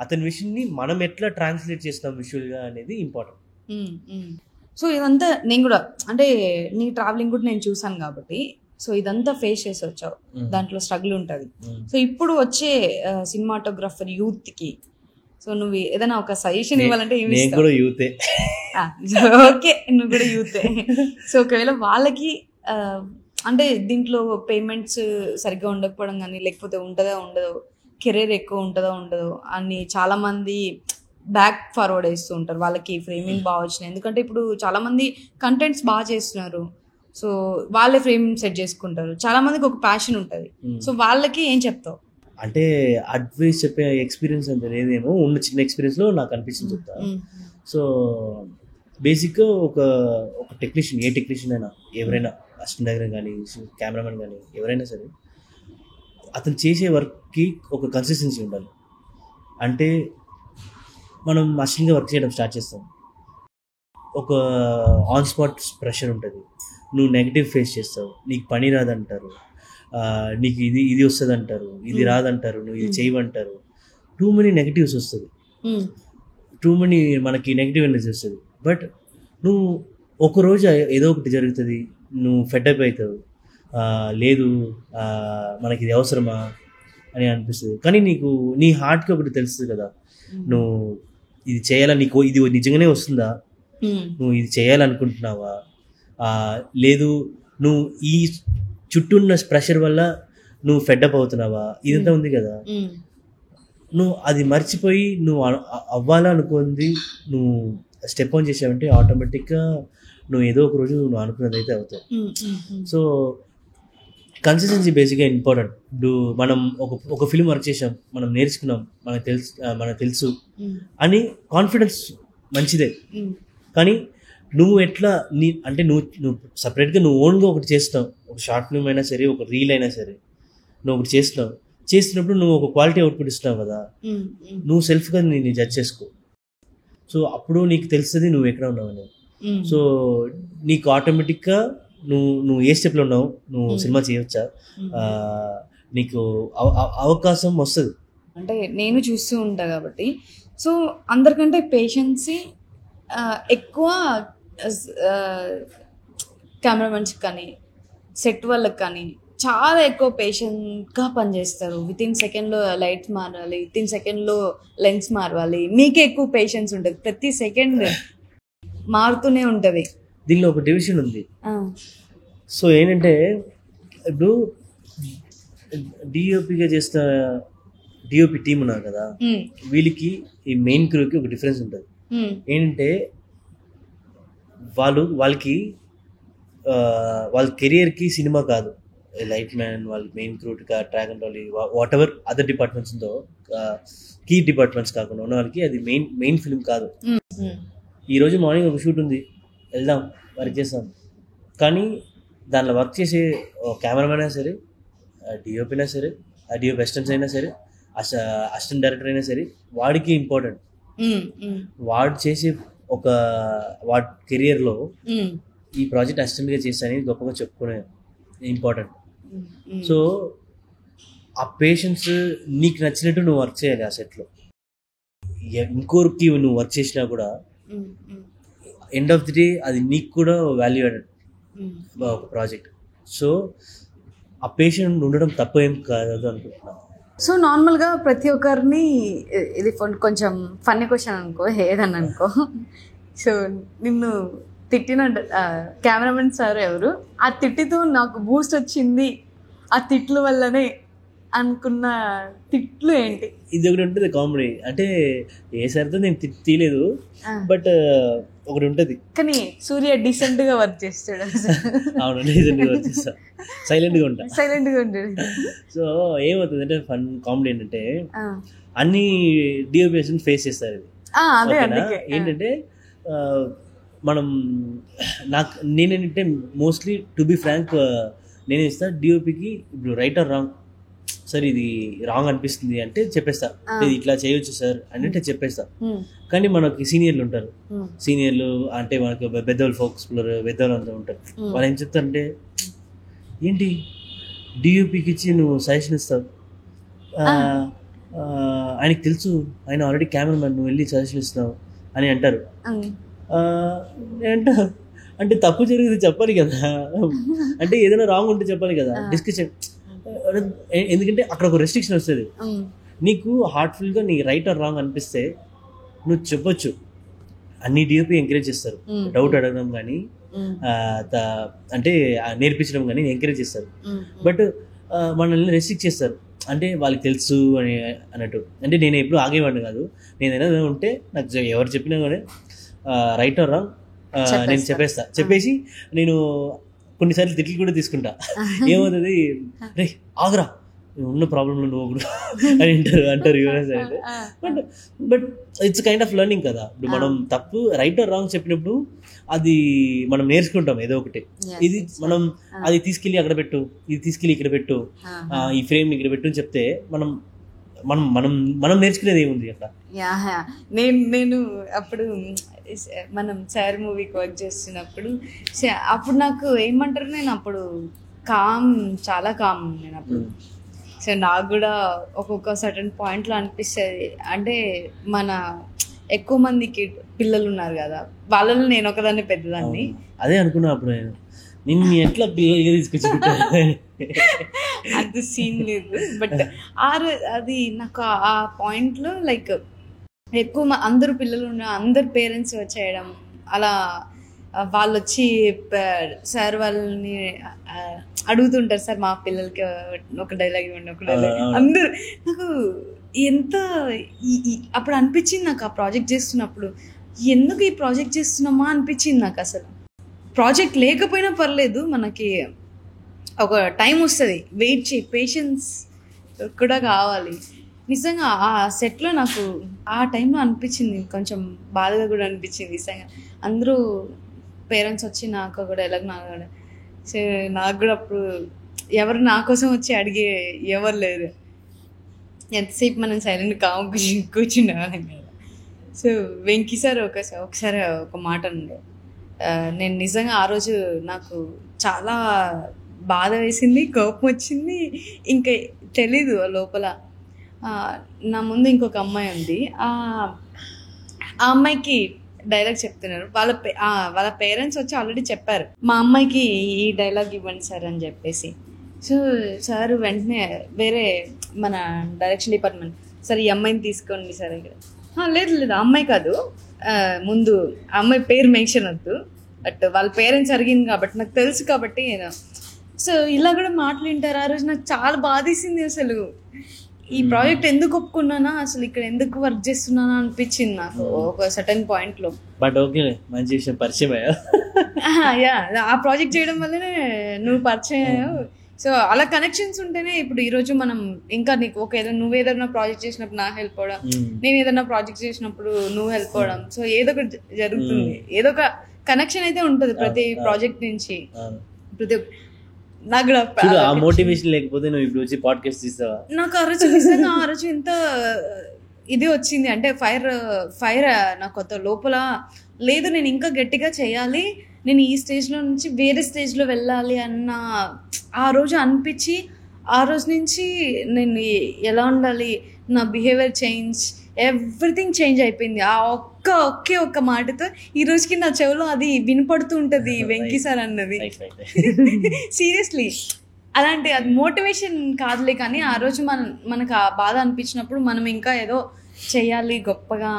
అతని విషయాన్ని మనం ఎట్లా ట్రాన్స్లేట్ చేస్తాం విజువల్ గా అనేది ఇంపార్టెంట్. సో ఇదంతా నేను కూడా, అంటే నీ ట్రావెలింగ్ కూడా నేను చూసాను కాబట్టి, సో ఇదంతా ఫేస్ చేసి వచ్చావు, దాంట్లో స్ట్రగుల్ ఉంటుంది. సో ఇప్పుడు వచ్చే సినిమాటోగ్రఫర్ యూత్ కి సో నువ్వు ఏదైనా ఒక సజెషన్ ఇవ్వాలంటే ఏమి ఇస్తావు? ఓకే, నువ్వు కూడా యూతే. సో ఒకవేళ వాళ్ళకి అంటే దీంట్లో పేమెంట్స్ సరిగ్గా ఉండకపోవడం కానీ, లేకపోతే ఉండదో కెరీర్ ఎక్కువ ఉండదో అని చాలా మంది బ్యాక్ ఫార్వర్డ్ వేస్తూ ఉంటారు. వాళ్ళకి ఫ్రేమింగ్ బాగా వచ్చినాయి, ఎందుకంటే ఇప్పుడు చాలా మంది కంటెంట్స్ బాగా చేస్తున్నారు, సో వాళ్ళే ఫ్రేమింగ్ సెట్ చేసుకుంటారు. చాలా మందికి ఒక ప్యాషన్ ఉంటుంది. సో వాళ్ళకి ఏం చెప్తావు? అంటే అడ్వైస్ చెప్పే ఎక్స్పీరియన్స్ అంత లేదేమో, ఉన్న చిన్న ఎక్స్పీరియన్స్ లో నాకు అనిపిస్తుంది చెప్తా. సో బేసిక్గా ఒక టెక్నీషియన్, ఏ టెక్నీషియన్ అయినా, ఎవరైనా అసిస్టెంట్ డైరెక్టర్ కానీ, కెమెరామెన్ కానీ, ఎవరైనా సరే అతను చేసే వర్క్కి ఒక కన్సిస్టెన్సీ ఉండాలి. అంటే మనం అసిస్టెంట్గా వర్క్ చేయడం స్టార్ట్ చేస్తాం, ఒక ఆన్ స్పాట్ ప్రెషర్ ఉంటుంది, నువ్వు నెగిటివ్ ఫేస్ చేస్తావు, నీకు పని రాదంటారు, నీకు ఇది వస్తుంది అంటారు, ఇది రాదంటారు, నువ్వు ఇది చేయమంటారు, టూ మెనీ నెగిటివ్స్ వస్తుంది, టూ మెనీ మనకి నెగిటివ్ ఎనర్జీ వస్తుంది. బట్ నువ్వు ఒకరోజు ఏదో ఒకటి జరుగుతుంది, నువ్వు ఫెడ్అప్ అవుతావు, లేదు మనకి ఇది అవసరమా అని అనిపిస్తుంది. కానీ నీకు నీ హార్ట్కి ఒకటి తెలుస్తుంది కదా, నువ్వు ఇది చేయాలని, నీకు ఇది నిజంగానే వస్తుందా, నువ్వు ఇది చేయాలనుకుంటున్నావా, లేదు నువ్వు ఈ చుట్టూ ఉన్న ప్రెషర్ వల్ల నువ్వు ఫెడ్అప్ అవుతున్నావా, ఇదంతా ఉంది కదా. నువ్వు అది మర్చిపోయి నువ్వు అవ్వాలనుకుంది నువ్వు స్టెప్ ఆన్ చేసావంటే ఆటోమేటిక్గా నువ్వు ఏదో ఒక రోజు నువ్వు అనుకున్నది అయితే అవుతావు. సో కన్సిస్టెన్సీ బేసిక్గా ఇంపార్టెంట్. ఇప్పుడు మనం ఒక ఫిల్మ్ వర్క్ చేసాం, మనం నేర్చుకున్నాం, మనకు తెలుసు అని కాన్ఫిడెన్స్ మంచిదే. కానీ నువ్వు ఎట్లా అంటే నువ్వు సపరేట్గా నువ్వు ఓన్గా ఒకటి చేస్తావు, ఒక షార్ట్ ఫిల్మ్ అయినా సరే, ఒక రీల్ అయినా సరే, నువ్వు ఒకటి చేస్తున్నప్పుడు నువ్వు ఒక క్వాలిటీ అవుట్పుట్ ఇస్తున్నావు కదా, నువ్వు సెల్ఫ్గా నేను జడ్జ్ చేసుకో. సో అప్పుడు నీకు తెలుస్తుంది నువ్వు ఎక్కడ ఉన్నావు అనేది. సో నీకు ఆటోమేటిక్గా నువ్వు ఏ స్టెప్లో ఉన్నావు, నువ్వు సినిమా చేయవచ్చా, నీకు అవకాశం వస్తుంది. అంటే నేను చూస్తూ ఉంటా కాబట్టి, సో అందరికంటే పేషెన్సీ ఎక్కువ కెమెరామెన్స్కి కానీ సెట్ వాళ్ళకి కానీ చాలా ఎక్కువ పేషెంట్గా పనిచేస్తారు. వితిన్ సెకండ్లో లైట్స్ మారాలి, వితిన్ సెకండ్లో లెన్స్ మారవాలి. మీకే ఎక్కువ పేషెన్స్ ఉంటుంది, ప్రతి సెకండ్ మారుతూనే ఉంటుంది. దీనిలో ఒక డివిజన్ ఉంది. సో ఏంటంటే ఇప్పుడు డిఓపిగా చేస్తున్న డిఓపి టీం ఉన్నారు కదా, వీళ్ళకి ఈ మెయిన్ క్రూకి ఒక డిఫరెన్స్ ఉంటుంది. ఏంటంటే వాళ్ళకి వాళ్ళ కెరియర్కి సినిమా కాదు, లైట్ మ్యాన్, వాళ్ళ main crew, track and rally, what ever other departments ఉందో, కీ డిపార్ట్మెంట్స్ కాకుండా ఉన్న వాళ్ళకి అది మెయిన్ ఫిల్మ్ కాదు. ఈరోజు మార్నింగ్ ఒక షూట్ ఉంది, వెళ్దాం, వర్క్ చేస్తాం. కానీ దానిలో వర్క్ చేసే కెమెరామెన్ అయినా సరే, డిఓపి అయినా సరే, డిఓపి అసిస్టెంట్స్ అయినా సరే, అసిస్టెంట్ డైరెక్టర్ అయినా సరే, వాడికి ఇంపార్టెంట్. వాడు చేసే వాడి కెరియర్లో ఈ ప్రాజెక్ట్ అసిస్టెంట్గా చేస్తానని గొప్పగా చెప్పుకునే ఇంపార్టెంట్. సో ఆ పేషెన్స్ నీకు నచ్చినట్టు నువ్వు వర్క్ చేయాలి ఆ సెట్లో. ఇంకోరికి నువ్వు వర్క్ చేసినా కూడా ఎండ్ ఆఫ్ ది డే అది నీకు కూడా వాల్యూ యాడెడ్ ఒక ప్రాజెక్ట్. సో ఆ పేషెంట్ ఉండడం తప్ప ఏం కాదు అనుకుంటున్నాను. సో నార్మల్గా ప్రతి ఒక్కరిని, ఇది కొంచెం ఫన్నీ క్వశ్చన్ అనుకో, ఏదన్నా అనుకో, సో నిన్ను తిట్టిన కెమెరామెన్ సార్ ఎవరు, ఆ తిట్టితో నాకు బూస్ట్ వచ్చింది, ఆ తిట్లు వల్లనే అనుకున్న తిట్లు ఏంటి? ఇది ఒకటి ఉంటుంది కామెడీ. అంటే ఏ సార్తో నేను తీయలేదు, బట్ ఒకటి ఉంటుంది. కానీ సూర్య డీసెంట్గా వర్క్ చేస్తాడు. అవును, డీసెంట్గా వర్క్ చేస్తా, సైలెంట్గా ఉంటాడు. సో ఏమవుతుంది అంటే ఫన్ కామెడీ ఏంటంటే అన్ని డిఓపిఎస్ ఫేస్ చేస్తారు. ఇది ఏంటంటే మనం నేనేంటంటే మోస్ట్లీ టు బి ఫ్రాంక్ నేనే ఇస్తాను డిఓపికి. ఇప్పుడు రైట్ ఆర్ రాంగ్, సార్ ఇది రాంగ్ అనిపిస్తుంది అంటే చెప్పేస్తా, ఇది ఇట్లా చేయొచ్చు సార్ అంటే చెప్పేస్తా. కానీ మనకి సీనియర్లు ఉంటారు, సీనియర్లు అంటే మనకి పెద్దవాళ్ళు, ఫోక్స్ పెద్దవాళ్ళు అంతా ఉంటారు. వాళ్ళు ఏం చెప్తారంటే, ఏంటి డిఓపికి ఇచ్చి నువ్వు సజెషన్ ఇస్తావు, ఆయనకి తెలుసు, ఆయన ఆల్రెడీ కెమెరామెన్, నువ్వు వెళ్ళి సజెషన్ ఇస్తున్నావు అని అంటారు. అంటే తప్పు జరిగింది చెప్పాలి కదా, అంటే ఏదైనా రాంగ్ ఉంటే చెప్పాలి కదా, డిస్కషన్. ఎందుకంటే అక్కడ ఒక రెస్ట్రిక్షన్ వస్తుంది. నీకు హార్ట్ఫుల్గా నీ రైట్ ఆర్ రాంగ్ అనిపిస్తే నువ్వు చెప్పొచ్చు. అన్ని డిఓపి ఎంకరేజ్ చేస్తారు, డౌట్ అడగడం కానీ అంటే నేర్పించడం కానీ ఎంకరేజ్ చేస్తారు. బట్ మనల్ని రెస్ట్రిక్ట్ చేస్తారు, అంటే వాళ్ళకి తెలుసు అని అన్నట్టు. అంటే నేను ఎప్పుడు ఆగేవాడిని కాదు, నేను ఏదైనా ఉంటే నాకు ఎవరు చెప్పినా కానీ రైట్ ఆర్ రాంగ్ నేను చెప్పేసి నేను కొన్నిసార్లు తిట్లు కూడా తీసుకుంటా. ఏమవుతుంది, రే ఆగరా, ఉన్న ప్రాబ్లంలో నువ్వు కూడా అని అంటారు ఎవరైనా. But it's kind of learning కదా. ఇప్పుడు మనం తప్పు రైట్ ఆర్ రాంగ్ చెప్పినప్పుడు అది మనం నేర్చుకుంటాం ఏదో ఒకటి. ఇది మనం అది తీసుకెళ్ళి అక్కడ పెట్టు, ఇది తీసుకెళ్ళి ఇక్కడ పెట్టు, ఈ ఫ్రేమ్ ఇక్కడ పెట్టు అని చెప్తే మనం మనం మనం మనం నేర్చుకునేది ఏముంది అక్కడ. నేను అప్పుడు మనం సార్ మూవీకి వర్క్ చేస్తున్నప్పుడు అప్పుడు నాకు ఏమంటారు, నేను అప్పుడు చాలా కామ్ నేను అప్పుడు. సో నాకు కూడా ఒక్కొక్క సర్టన్ పాయింట్లో అనిపిస్తుంది, అంటే మన ఎక్కువ మందికి పిల్లలు ఉన్నారు కదా, వాళ్ళలో నేను ఒకదాన్ని పెద్దదాన్ని. అదే అనుకున్నా అప్పుడు నిన్ను ఎట్లా పిల్లలు తీసుకొచ్చి అంత సీన్ లేదు. బట్ అది నాకు ఆ పాయింట్లో లైక్ ఎక్కువ అందరూ పిల్లలు ఉన్న అందరు పేరెంట్స్ వచ్చేయడం, అలా వాళ్ళు వచ్చి సార్ వాళ్ళని అడుగుతుంటారు, సార్ మా పిల్లలకి ఒక డైలాగ్ ఇవ్వండి, ఒక డైలాగ్. అందరు నాకు ఎంత అప్పుడు అనిపించింది నాకు ఆ ప్రాజెక్ట్ చేస్తున్నప్పుడు, ఎందుకు ఈ ప్రాజెక్ట్ చేస్తున్నామా అనిపించింది నాకు. అసలు ప్రాజెక్ట్ లేకపోయినా పర్లేదు, మనకి ఒక టైం వస్తుంది, వెయిట్ చేయి, పేషెన్స్ కూడా కావాలి. నిజంగా ఆ సెట్లో నాకు ఆ టైంలో అనిపించింది, కొంచెం బాధగా కూడా అనిపించింది నిజంగా. అందరూ పేరెంట్స్ వచ్చి నాకు కూడా నాకు కూడా నాకు కూడా అప్పుడు ఎవరు నా కోసం వచ్చి అడిగే ఎవరు లేరు. ఎంతసేపు మనం సైలెంట్ కూర్చుండేవాళ్ళం కదా. సో వెంకీ సార్ ఒకసారి ఒక మాట ఉండే, నేను నిజంగా ఆ రోజు నాకు చాలా బాధ వేసింది, కోపం వచ్చింది, ఇంకా తెలీదు లోపల. నా ముందు ఇంకొక అమ్మాయి ఉంది, ఆ అమ్మాయికి డైలాగ్ చెప్తున్నారు. వాళ్ళ పేరెంట్స్ వచ్చి ఆల్రెడీ చెప్పారు, మా అమ్మాయికి ఈ డైలాగ్ ఇవ్వండి సార్ అని చెప్పేసి. సో సార్ వెంటనే వేరే మన డైరెక్షన్ డిపార్ట్మెంట్, సార్ ఈ అమ్మాయిని తీసుకోండి సార్. ఇక్కడ లేదు అమ్మాయి కాదు, ముందు అమ్మాయి పేరు మెన్షన్ వద్దు, బట్ వాళ్ళ పేరెంట్స్ అడిగింది కాబట్టి నాకు తెలుసు కాబట్టి. సో ఇలా కూడా మాట్లాడింటారు. ఆ రోజు నాకు చాలా బాధేసింది. అసలు ఈ ప్రాజెక్ట్ ఎందుకు ఒప్పుకున్నానా, అసలు ఇక్కడ ఎందుకు వర్క్ చేస్తున్నానా అనిపించింది నాకు ఒక సర్టన్ పాయింట్లో. బట్ ఓకే, మంచి విషయం, పరిచయం అయ్యా. యా, ఆ ప్రాజెక్ట్ చేయడం వల్లనే నువ్వు పరిచయం అయ్యావు. సో అలా కనెక్షన్స్ ఉంటేనే ఇప్పుడు ఈరోజు మనం ఇంకా నీకు నువ్వు ఏదైనా ప్రాజెక్ట్ చేసినప్పుడు నాకు హెల్ప్ అవ్వడం, నేను ఏదైనా ప్రాజెక్ట్ చేసినప్పుడు నువ్వు హెల్ప్ అవ్వడం. సో ఏదో ఒకటి జరుగుతుంది, ఏదో ఒక కనెక్షన్ అయితే ఉంటుంది ప్రతి ప్రాజెక్ట్ నుంచి. ప్రతి నాకు కూడా మోటివేషన్ లేకపోతే నువ్వు ఇప్పుడు వచ్చి పాడ్కాస్ట్ తీస్తావా? నాకు ఆ రోజు నిజంగా ఆ రోజు ఎంత ఇది వచ్చింది అంటే ఫైర్ నాకు కొత్త లోపల లేదు, నేను ఇంకా గట్టిగా చేయాలి, నేను ఈ స్టేజ్లో నుంచి వేరే స్టేజ్లో వెళ్ళాలి అన్న ఆ రోజు అనిపించి, ఆ రోజు నుంచి నేను ఎలా ఉండాలి, నా బిహేవియర్ చేంజ్, ఎవ్రీథింగ్ చేంజ్ అయిపోయింది. ఆ ఒకే ఒక్క మాటతో ఈ రోజుకి నా చెవిలో అది వినపడుతూ ఉంటుంది, వెంకీ సార్ అన్నది. సీరియస్లీ అలాంటి అది మోటివేషన్ కాదులే, కానీ ఆ రోజు మనకు ఆ బాధ అనిపించినప్పుడు మనం ఇంకా ఏదో చెయ్యాలి గొప్పగా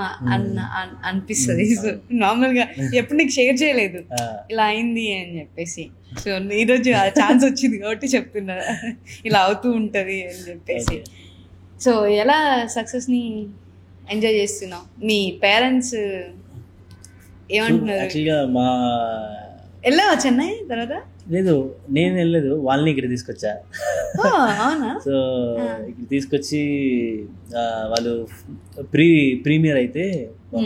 అనిపిస్తుంది. సో నార్మల్గా ఎప్పుడు నీకు షేర్ చేయలేదు ఇలా అయింది అని చెప్పేసి. సో ఈరోజు ఆ ఛాన్స్ వచ్చింది కాబట్టి చెప్తున్నా, ఇలా అవుతూ ఉంటుంది అని చెప్పేసి. సో ఎలా సక్సెస్ని ఎంజాయ్ చేస్తున్నావు? మీ పేరెంట్స్ ఏమంటున్నారు? వెళ్ళావా చెన్నై తర్వాత? లేదు, నేను వెళ్ళలేదు, వాళ్ళని ఇక్కడ తీసుకొచ్చా. అవునా? సో ఇక్కడ తీసుకొచ్చి వాళ్ళు ప్రీమియర్ అయితే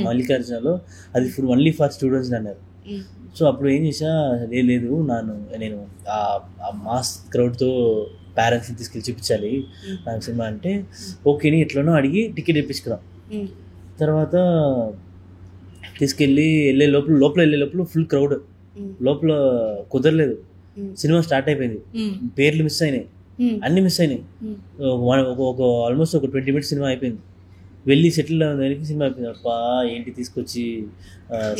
మల్లికార్జునలో అది ఓన్లీ ఫర్ స్టూడెంట్స్ అన్నారు. సో అప్పుడు ఏం చేసా, లేదు నేను ఆ మాస్ క్రౌడ్తో పేరెంట్స్ని తీసుకెళ్ళి చూపించాలి నాకు సినిమా అంటే, ఓకేని ఎట్లనో అడిగి టికెట్ తెప్పించుకున్నాం. తర్వాత తీసుకెళ్ళి లోపల వెళ్ళే లోపల ఫుల్ క్రౌడ్, లోపల కుదరలేదు. సినిమా స్టార్ట్ అయిపోయింది, పేర్లు మిస్ అయినాయి, అన్ని మిస్ అయినాయి. ఆల్మోస్ట్ ఒక 20 minutes సినిమా అయిపోయింది. వెళ్ళి సెటిల్ అవ్వడానికి సినిమా అయిపోయింది. అబ్బా ఏంటి తీసుకొచ్చి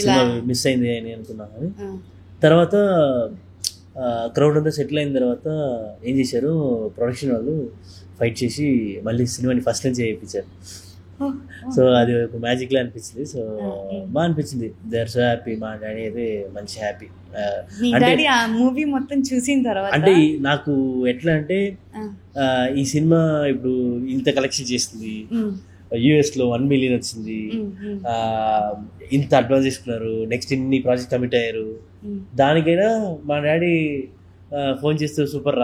సినిమా మిస్ అయింది అని అనుకున్నాను. తర్వాత క్రౌడ్ అంతా సెటిల్ అయిన తర్వాత ఏం చేశారు, ప్రొడక్షన్ వాళ్ళు ఫైట్ చేసి మళ్ళీ సినిమాని ఫస్ట్ నుంచి చేయించారు. సో అది ఒక మ్యాజిక్లా అనిపించింది. సో బాగా అనిపించింది. They are so happy. మా డాడీ అయితే మంచి హ్యాపీ. అంటే ఆ మూవీ మొత్తం చూసిన తర్వాత అంటే నాకు ఎట్లా అంటే ఈ సినిమా ఇప్పుడు ఇంత కలెక్షన్ చేస్తుంది, US లో 1 million వచ్చింది, ఇంత అడ్వాన్స్ చేసుకున్నారు, నెక్స్ట్ ఇన్ని ప్రాజెక్ట్ కమిట్ అయ్యారు. దానికైనా మా డాడీ ఫోన్ చేస్తూ సూపర్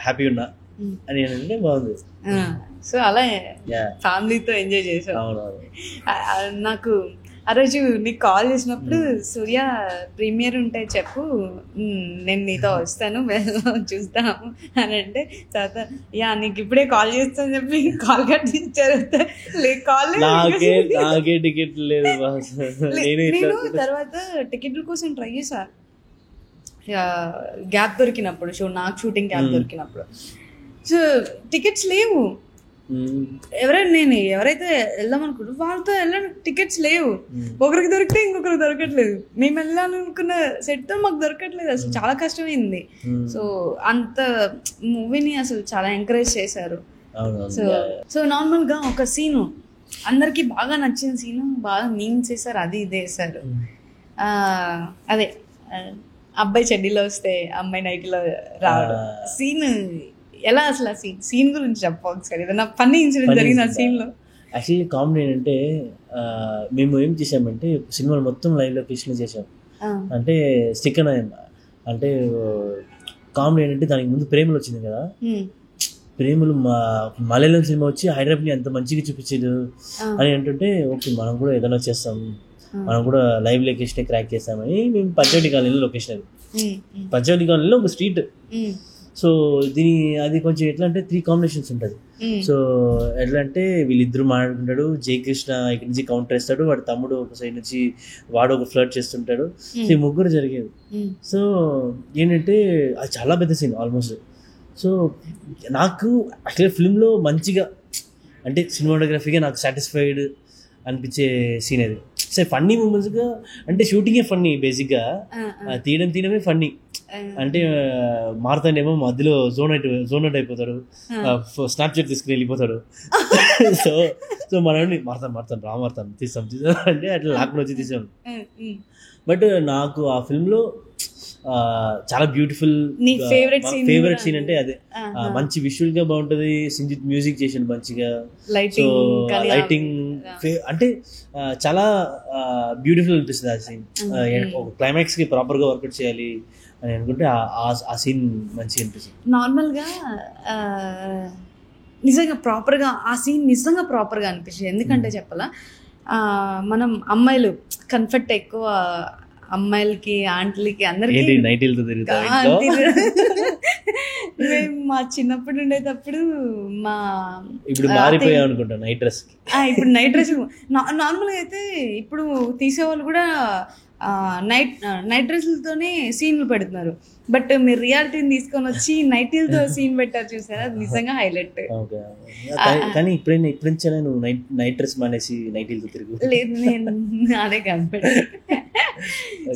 హ్యాపీ ఉన్నా అని అంటే బాగుంది. సో అలా ఫ్యామిలీతో ఎంజాయ్ చేసాను. నాకు ఆ రోజు నీకు కాల్ చేసినప్పుడు, సూర్య ప్రీమియర్ ఉంటే చెప్పు, నేను నీతో వస్తాను, చూస్తాము అని అంటే, తర్వాత నీకు ఇప్పుడే కాల్ చేస్తాను చెప్పి కాల్ కట్ చేశారు. నాకే టికెట్ లేదు. నేను తర్వాత టికెట్ల కోసం ట్రై చేశా, గ్యాప్ దొరికినప్పుడు, నాకు షూటింగ్ గ్యాప్ దొరికినప్పుడు. సో టికెట్స్ లేవు. ఎవరైతే వెళ్దాం అనుకుంటారు వాళ్ళతో వెళ్ళడానికి టికెట్స్ లేవు. ఒకరికి దొరికితే ఇంకొకరికి దొరకట్లేదు. మేము వెళ్ళాలనుకున్న సెట్ మాకు దొరకట్లేదు. అసలు చాలా కష్టమైంది. సో అంత మూవీని అసలు చాలా ఎంకరేజ్ చేశారు. సో నార్మల్గా ఒక సీను అందరికి బాగా నచ్చిన సీను, బాగా మీమ్స్ వేశారు, అది ఇది వేశారు. అదే అబ్బాయి చెడ్డీలో వస్తే అమ్మాయి నైట్లో రావడం సీన్. ఎలా అసలు ఆ సీన్ గురించి చెప్ప ఒకసారి, ఏదైనా ఫన్నీ ఇన్సిడెంట్ జరిగింది ఆ సీన్ లో? యాక్చువల్లీ కామెడీ ఏంటంటే మేము ఏం చేసామంటే సినిమాలు మొత్తం లైవ్ లొకేషన్లో చేసాం. అంటే స్టిక్ అంటే కామెడీ ఏంటంటే దానికి ముందు ప్రేమలు వచ్చింది కదా, ప్రేమలు మలయాళం సినిమా వచ్చి హైదరాబాద్ని ఎంత మంచిగా చూపించారు అని అంటుంటే ఓకే మనం కూడా ఏదైనా చేస్తాం, మనం కూడా లైవ్ లొకేషన్ క్రాక్ చేస్తామని మేము పంచవటి కాలనీలో లొకేషన్, అది పంచవటి కాలనీలో ఒక స్ట్రీట్. సో అది కొంచెం ఎట్లా అంటే 3 కాంబినేషన్స్ ఉంటుంది. సో ఎట్లా అంటే వీళ్ళిద్దరు మాట్లాడుకుంటాడు, జయకృష్ణ ఇక్కడి నుంచి కౌంటర్ వేస్తాడు, వాడు తమ్ముడు ఒక సైడ్ నుంచి వాడు ఒక ఫ్లర్ట్ చేస్తుంటాడు. సో ఈ ముగ్గురు జరిగేది. సో ఏంటంటే అది చాలా పెద్ద సీన్ ఆల్మోస్ట్. సో నాకు యాక్చువల్లీ ఫిల్మ్లో మంచిగా అంటే సినిమాటోగ్రఫీగా నాకు సాటిస్ఫైడ్ అనిపించే సీన్ అది. సో ఫన్నీ మూమెంట్స్గా అంటే షూటింగే ఫన్నీ, బేసిక్గా తీయడమే ఫన్నీ. అంటే మారుతానేమో మధ్యలో జోన్ అవుట్ అయిపోతాడు, స్నాప్చాట్ తీసుకుని వెళ్ళిపోతాడు. సో సో మనల్ని మారుతాను తీస్తాం అంటే అట్లా లాక్డౌన్ వచ్చి తీసాం. బట్ నాకు ఆ ఫిల్మ్లో చాలా బ్యూటిఫుల్ ఫేవరెట్ సీన్ అంటే అదే. మంచి విజువల్ గా బాగుంటది, సింజిత్ మ్యూజిక్ చేసిండు మంచిగా, సో లైటింగ్ అంటే చాలా బ్యూటిఫుల్ అనిపిస్తుంది ఆ సీన్. ఒక క్లైమాక్స్ కి ప్రాపర్ గా వర్కౌట్ చేయాలి అని అనుకుంటే ఆ సీన్ మంచిగా అనిపిస్తుంది. నార్మల్గా నిజంగా ప్రాపర్గా ఆ సీన్ నిజంగా ప్రాపర్గా అనిపిస్తుంది. ఎందుకంటే చెప్పాలా, మనం అమ్మాయిలు కన్ఫర్ట్ ఎక్కువ, అమ్మాయిలకి ఆంటీలకి అందరికి నైటీలతో తిరుగుతాం. మేము మా చిన్నప్పుడు ఉండేటప్పుడు మా ఇప్పుడు మారిపోయాం అనుకుంటా నైట్ డ్రెస్. ఇప్పుడు నైట్ డ్రెస్ నార్మల్గా అయితే ఇప్పుడు తీసేవాళ్ళు కూడా నైట్ డ్రెస్లతోనే సీన్లు పెడుతున్నారు. బట్ మీరు రియాలిటీని తీసుకొని వచ్చి నైటీలతో సీన్ పెట్టారు చూసారా, అది నిజంగా హైలైట్. కానీ ఇప్పుడు నువ్వు నైట్ డ్రెస్ మానేసి నైటీలతో తిరుగు. లేదు, నేను అదే కనిపెట్ట.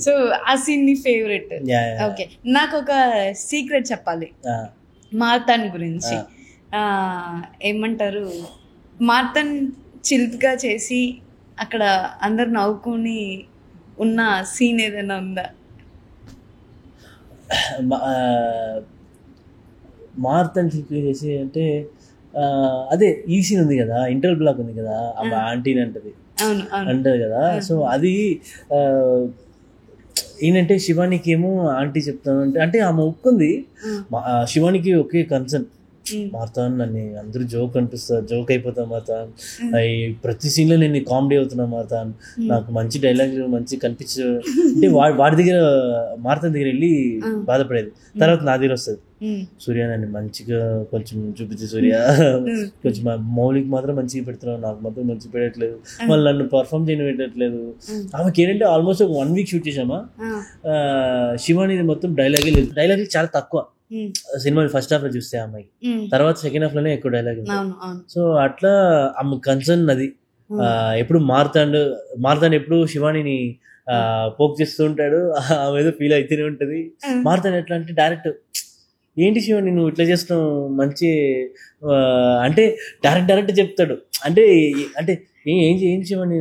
సో ఆ సీన్ నీ ఫేవరెట్. ఓకే, నాకు ఒక సీక్రెట్ చెప్పాలి మార్తాన్ గురించి. ఏమంటారు, మార్తాన్ చిల్ప్గా చేసి అక్కడ అందరు నవ్వుకుని ఉన్న సీన్ ఏదైనా ఉందా? మార్తాన్ చేసి అంటే అదే ఈ సీన్ ఉంది కదా, ఇంటర్వల్ బ్లాక్ ఉంది కదా, ఆంటీని అంటది కదా. సో అది ఏంటంటే శివానికి ఏమో ఆంటీ చెప్తాను అంటే ఆమె ఒప్పుకుంది. శివానికి ఒకే కన్సర్న్, మార్తాన్ నన్ను అందరూ జోక్ అయిపోతాను మార్తాన్, ప్రతి సీన్ లో నేను కామెడీ అవుతున్నా మార్తాన్, నాకు మంచి డైలాగ్ మంచి కనిపించు అంటే వాడి దగ్గర మార్తాన్ దగ్గర వెళ్ళి బాధపడేది. తర్వాత నా దగ్గర వస్తుంది, సూర్య నన్ను మంచిగా కొంచెం చూపించే సూర్య, కొంచెం మౌలికి మాత్రం మంచిగా పెడుతున్నావు, నాకు మాత్రం మంచిగా పెట్టట్లేదు, వాళ్ళు నన్ను పర్ఫామ్ చేయని పెట్టట్లేదు. ఆమెకి ఏంటంటే ఆల్మోస్ట్ ఒక 1 వీక్ షూట్ చేసామా, శివాని మొత్తం డైలాగ్ చాలా తక్కువ సినిమా ఫస్ట్ హాఫ్ లో చూస్తే అమ్మాయి, తర్వాత సెకండ్ హాఫ్ లోనే ఎక్కువ డైలాగ్. సో అట్లా ఆమె కన్సర్న్ అది. ఎప్పుడు మార్తాండ్ ఎప్పుడు శివానిని పోక్ చేస్తూ ఉంటాడు, ఆమె ఏదో ఫీల్ అయితేనే ఉంటది. మార్తాండ్ ఎట్లా అంటే డైరెక్ట్ ఏంటి శివాని నువ్వు ఇట్లా చేస్తున్నావు మంచి అంటే డైరెక్ట్ చెప్తాడు. అంటే ఏం శివాని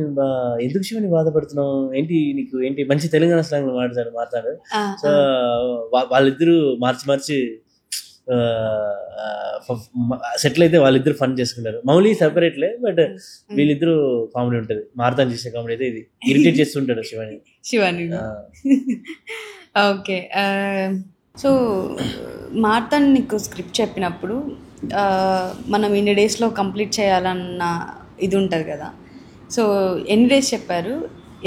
ఎందుకు శివాని బాధపడుతున్నావు ఏంటి, నీకు ఏంటి మంచి తెలంగాణ స్లాంగ్ మాట్లాడు. సో వాళ్ళిద్దరూ మార్చి సెటిల్ అయితే వాళ్ళిద్దరు ఫన్ చేసుకుంటారు. మౌలి సెపరేట్లే, బట్ వీళ్ళిద్దరూ కామెడీ ఉంటది. మార్తాన్ చేసే కామెడీ అయితే ఇది ఇరిటేట్ చేస్తుంటాడు శివాని. ఓకే, సో మార్తాన్ నీకు స్క్రిప్ట్ చెప్పినప్పుడు మనం ఇన్ని డేస్లో కంప్లీట్ చేయాలన్న ఇది ఉంటుంది కదా, సో ఎన్ని డేస్ చెప్పారు,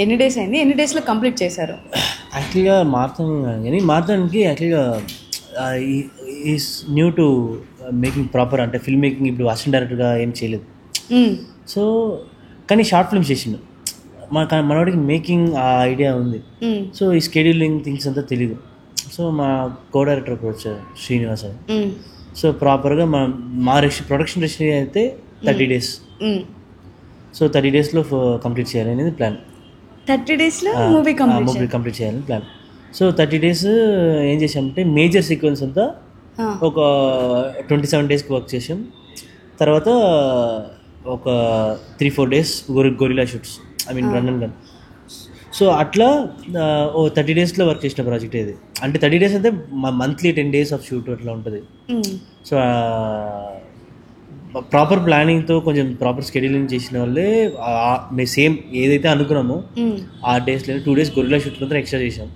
ఎన్ని డేస్ అయింది, ఎన్ని డేస్లో కంప్లీట్ చేశారు? యాక్చువల్గా మార్తాన్కి యాక్చువల్గా is new to making proper, అంటే ఫిల్మ్ మేకింగ్ ఇప్పుడు అసిస్టెంట్ డైరెక్టర్గా ఏం చేయలేదు. సో కానీ షార్ట్ ఫిల్మ్స్ చేసిండు. మనవాడికి మేకింగ్ ఆ ఐడియా ఉంది. సో ఈ స్కెడ్యూలింగ్ థింగ్స్ అంతా తెలియదు. సో మా కో డైరెక్టర్ వచ్చారు శ్రీనివాస్ అని. సో ప్రాపర్గా మా ప్రొడక్షన్ రెసిడీ అయితే 30 days. సో 30 daysలో కంప్లీట్ చేయాలి అనేది ప్లాన్. 30 daysలో మూవీ కంప్లీట్ చేయాలని ప్లాన్. సో 30 days ఏం చేసామంటే మేజర్ సీక్వెన్స్ అంతా ఒక 27 daysకి వర్క్ చేసాం. తర్వాత ఒక 3-4 days gorilla shoots, run and gun. So అట్లా 30 daysలో వర్క్ చేసిన ప్రాజెక్ట్ ఇది. అంటే 30 days అంటే మంత్లీ 10 days ఆఫ్ షూట్ అట్లా ఉంటుంది. సో ప్రాపర్ ప్లానింగ్తో కొంచెం ప్రాపర్ షెడ్యూలింగ్ చేసిన వాళ్ళే మేము సేమ్ ఏదైతే అనుకున్నామో ఆ డేస్లో 2 days గొరిల్లా షూట్ మాత్రం ఎక్స్ట్రా చేసాం.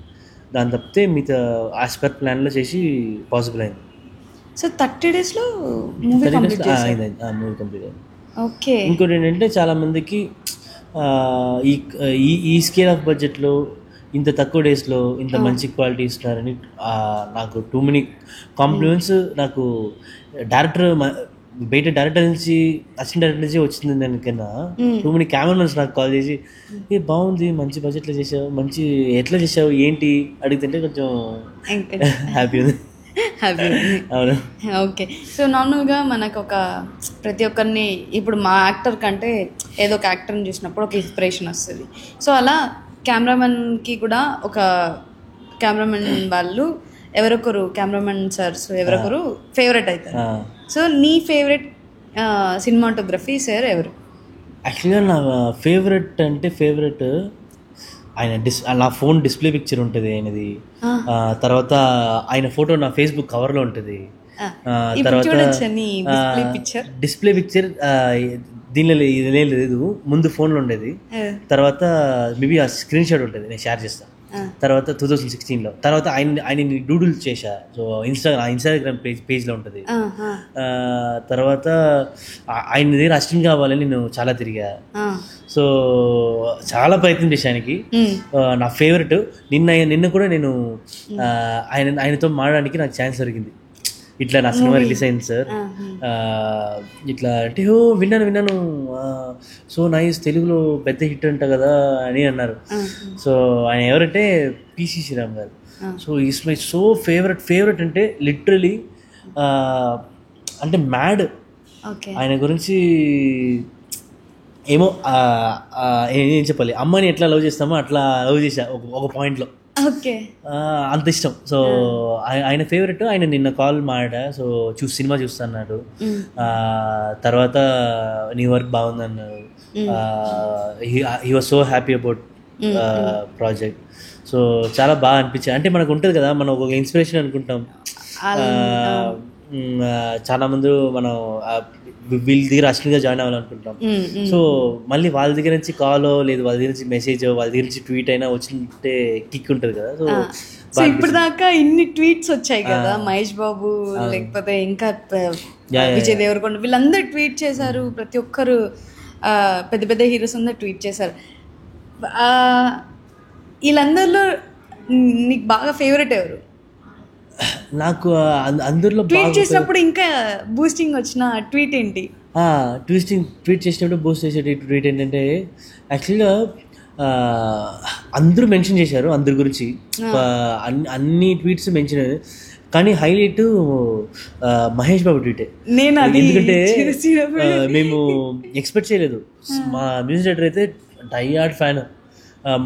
దాని తప్పితే మిగతా యాజ్ పర్ ప్లాన్లో చేసి పాసిబుల్ అయింది. సో 30 daysలో మూవీ కంప్లీట్ చేశారు. మూవీ కంప్లీట్ అయింది. ఓకే. ఇంకోటి ఏంటంటే చాలామందికి ఈ స్కేల్ ఆఫ్ బడ్జెట్లో ఇంత తక్కువ డేస్లో ఇంత మంచి క్వాలిటీ ఇస్తున్నారని నాకు టూ మెనీ కాంప్లిమెంట్స్ నాకు డైరెక్టర్ బయట డైరెక్టర్ నుంచి అసిస్టెంట్ డైరెక్టర్ నుంచి వచ్చింది దానికన్నా టూ మెనీ కెమెరామెన్స్ నాకు కాల్ చేసి ఏ బాగుంది, మంచి బడ్జెట్లో చేసావు, మంచి ఎట్లా చేసావు ఏంటి అడుగుతుంటే కొంచెం హ్యాపీ ఉంది. అవును. ఓకే. సో నార్మల్గా మనకు ఒక ప్రతి ఒక్కరిని ఇప్పుడు మా యాక్టర్ కంటే ఏదో ఒక యాక్టర్ని చూసినప్పుడు ఒక ఇన్స్పిరేషన్ వస్తుంది. సో అలా కెమెరామెన్కి కూడా ఒక కెమెరామెన్ వాళ్ళు ఎవరొకరు కెమెరామెన్ సార్స్ ఎవరొకరు ఫేవరెట్ అవుతారు. సో నీ ఫేవరెట్ సినిమాటోగ్రఫీ సార్ ఎవరు? యాక్చువల్గా నా ఫేవరెట్ అంటే ఫేవరెట్ ఆయన నా ఫోన్ డిస్ప్లే పిక్చర్ ఉంటుంది ఆయనది. తర్వాత ఆయన ఫోటో నా ఫేస్బుక్ కవర్లో ఉంటుంది. తర్వాత డిస్ప్లే పిక్చర్ దీనిలో ఇది లేదు, ముందు ఫోన్లో ఉండేది. తర్వాత మేబీ ఆ స్క్రీన్ షాట్ ఉంటుంది, నేను షేర్ చేస్తాను. తర్వాత 2016లో తర్వాత ఆయన డూడుల్ చేశా. సో ఇన్స్టాగ్రామ్ పేజ్లో ఉంటుంది. తర్వాత ఆయన దగ్గర అసిస్టెంట్ కావాలని నేను చాలా తిరిగా. సో చాలా ప్రయత్నం చేశానికి. నా ఫేవరెట్ నిన్న కూడా నేను ఆయనతో మాట్లాడడానికి నాకు ఛాన్స్ దొరికింది. ఇట్లా నా సినిమా రిలీజ్ అయింది సార్, ఇట్లా అంటే విన్నాను, సో నైస్, తెలుగులో పెద్ద హిట్ అంట కదా అని అన్నారు. సో ఆయన ఎవరంటే పిసి శ్రీరామ్ గారు. So is my so favourite అంటే లిటరలీ అంటే మ్యాడ్. ఆయన గురించి ఏమో ఏం చెప్పాలి, అమ్మని ఎట్లా లవ్ చేస్తామో అట్లా లవ్ చేశా ఒక పాయింట్లో. ఓకే, అంత ఇష్టం. సో ఆయన ఫేవరెట్. ఆయన నిన్న కాల్ మాడా, సో సినిమా చూస్తా అన్నాడు. తర్వాత నీ వర్క్ బాగుంది అన్నాడు. He was so happy about project. So చాలా బాగా అనిపించింది. అంటే మనకు ఉంటుంది కదా, మనం ఒక ఇన్స్పిరేషన్ అనుకుంటాం. చాలా మంది మనం వీళ్ళ దగ్గర అశ్లీగా జాయిన్ అవ్వాలనుకుంటాం. సో మళ్ళీ వాళ్ళ దగ్గర నుంచి కాల్ లేదు, వాళ్ళ దగ్గర నుంచి మెసేజ్, వాళ్ళ దగ్గర నుంచి ట్వీట్ అయినా వచ్చింటే కిక్ ఉంటుంది కదా. సో ఇప్పుడు దాకా ఇన్ని ట్వీట్స్ వచ్చాయి కదా, మహేష్ బాబు లేకపోతే ఇంకా విజయ్ దేవరకొండ వీళ్ళందరూ ట్వీట్ చేశారు. ప్రతి ఒక్కరు పెద్ద పెద్ద హీరోస్ అందరూ ట్వీట్ చేశారు. వీళ్ళందరిలో నీకు బాగా ఫేవరెట్ ఎవరు? నాకు అందరిలో ట్వీట్ చేసినప్పుడు ఇంకా బూస్టింగ్ వచ్చిన ట్వీట్ ఏంటి? ట్వీట్ చేసినప్పుడు బూస్ట్ చేసే ట్వీట్ ఏంటంటే యాక్చువల్గా అందరూ మెన్షన్ చేశారు అందరి గురించి, అన్ని ట్వీట్స్ మెన్షన్, కానీ హైలైట్ మహేష్ బాబు ట్వీటే. ఎందుకంటే మేము ఎక్స్పెక్ట్ చేయలేదు. మా మ్యూజిక్ డైరెక్టర్ అయితే డైహార్డ్ ఫ్యాన్.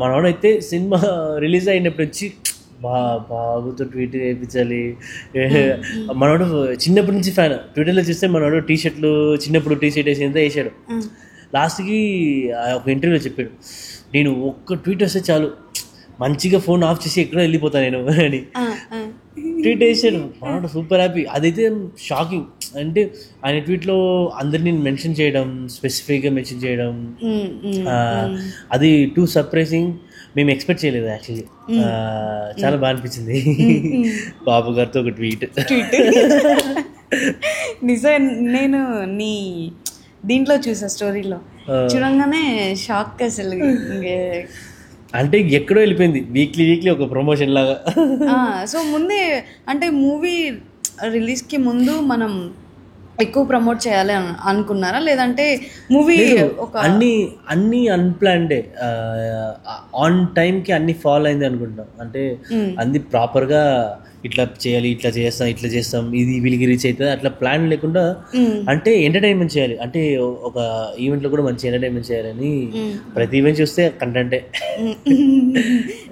మనోడైతే సినిమా రిలీజ్ అయినప్పుడు వచ్చి బాబుతో ట్వీట్ వేయించాలి. మనోడు చిన్నప్పటి నుంచి ఫ్యాన్. ట్విట్టర్లో చూస్తే మనోడు టీషర్ట్లు చిన్నప్పుడు టీషర్ట్ వేసేంత వేసాడు. లాస్ట్కి ఒక ఇంటర్వ్యూలో చెప్పాడు, నేను ఒక్క ట్వీట్ వస్తే చాలు, మంచిగా ఫోన్ ఆఫ్ చేసి ఎక్కడో వెళ్ళిపోతాను నేను అని ట్వీట్ వేసాడు. మనోడు సూపర్ హ్యాపీ. అదైతే షాకింగ్. అంటే ఆయన ట్వీట్లో అందరినీ మెన్షన్ చేయడం, స్పెసిఫిక్గా మెన్షన్ చేయడం, అది టూ సర్ప్రైజింగ్. మేము ఎక్స్పెక్ట్ చేయలేదు యాక్చువల్లీ. చాలా బాగా అనిపించింది. బాబు గారితో ఒక ట్వీట్. నిజం, నేను నీ దీంట్లో చూసా స్టోరీలో, చూడంగానే షాక్ అసలు. అంటే ఎక్కడో వెళ్ళిపోయింది, వీక్లీ ఒక ప్రమోషన్ లాగా. సో ముందే అంటే మూవీ రిలీజ్కి ముందు మనం ఎక్కువ ప్రమోట్ చేయాలి అనుకున్నారా, లేదంటే మూవీ అన్ని అన్ప్లాన్డే ఆన్ టైంకి అన్ని ఫాలో అయింది అనుకుంటాం. అంటే అన్ని ప్రాపర్గా ఇట్లా చేయాలి, ఇట్లా చేస్తాం, ఇది వీళ్ళకి రీచ్ అవుతుంది, అట్లా ప్లాన్ లేకుండా. అంటే ఎంటర్టైన్మెంట్ చేయాలి, అంటే ఒక ఈవెంట్లో కూడా మంచి ఎంటర్టైన్మెంట్ చేయాలని ప్రతి ఈవెంట్ చూస్తే కంటెంటే.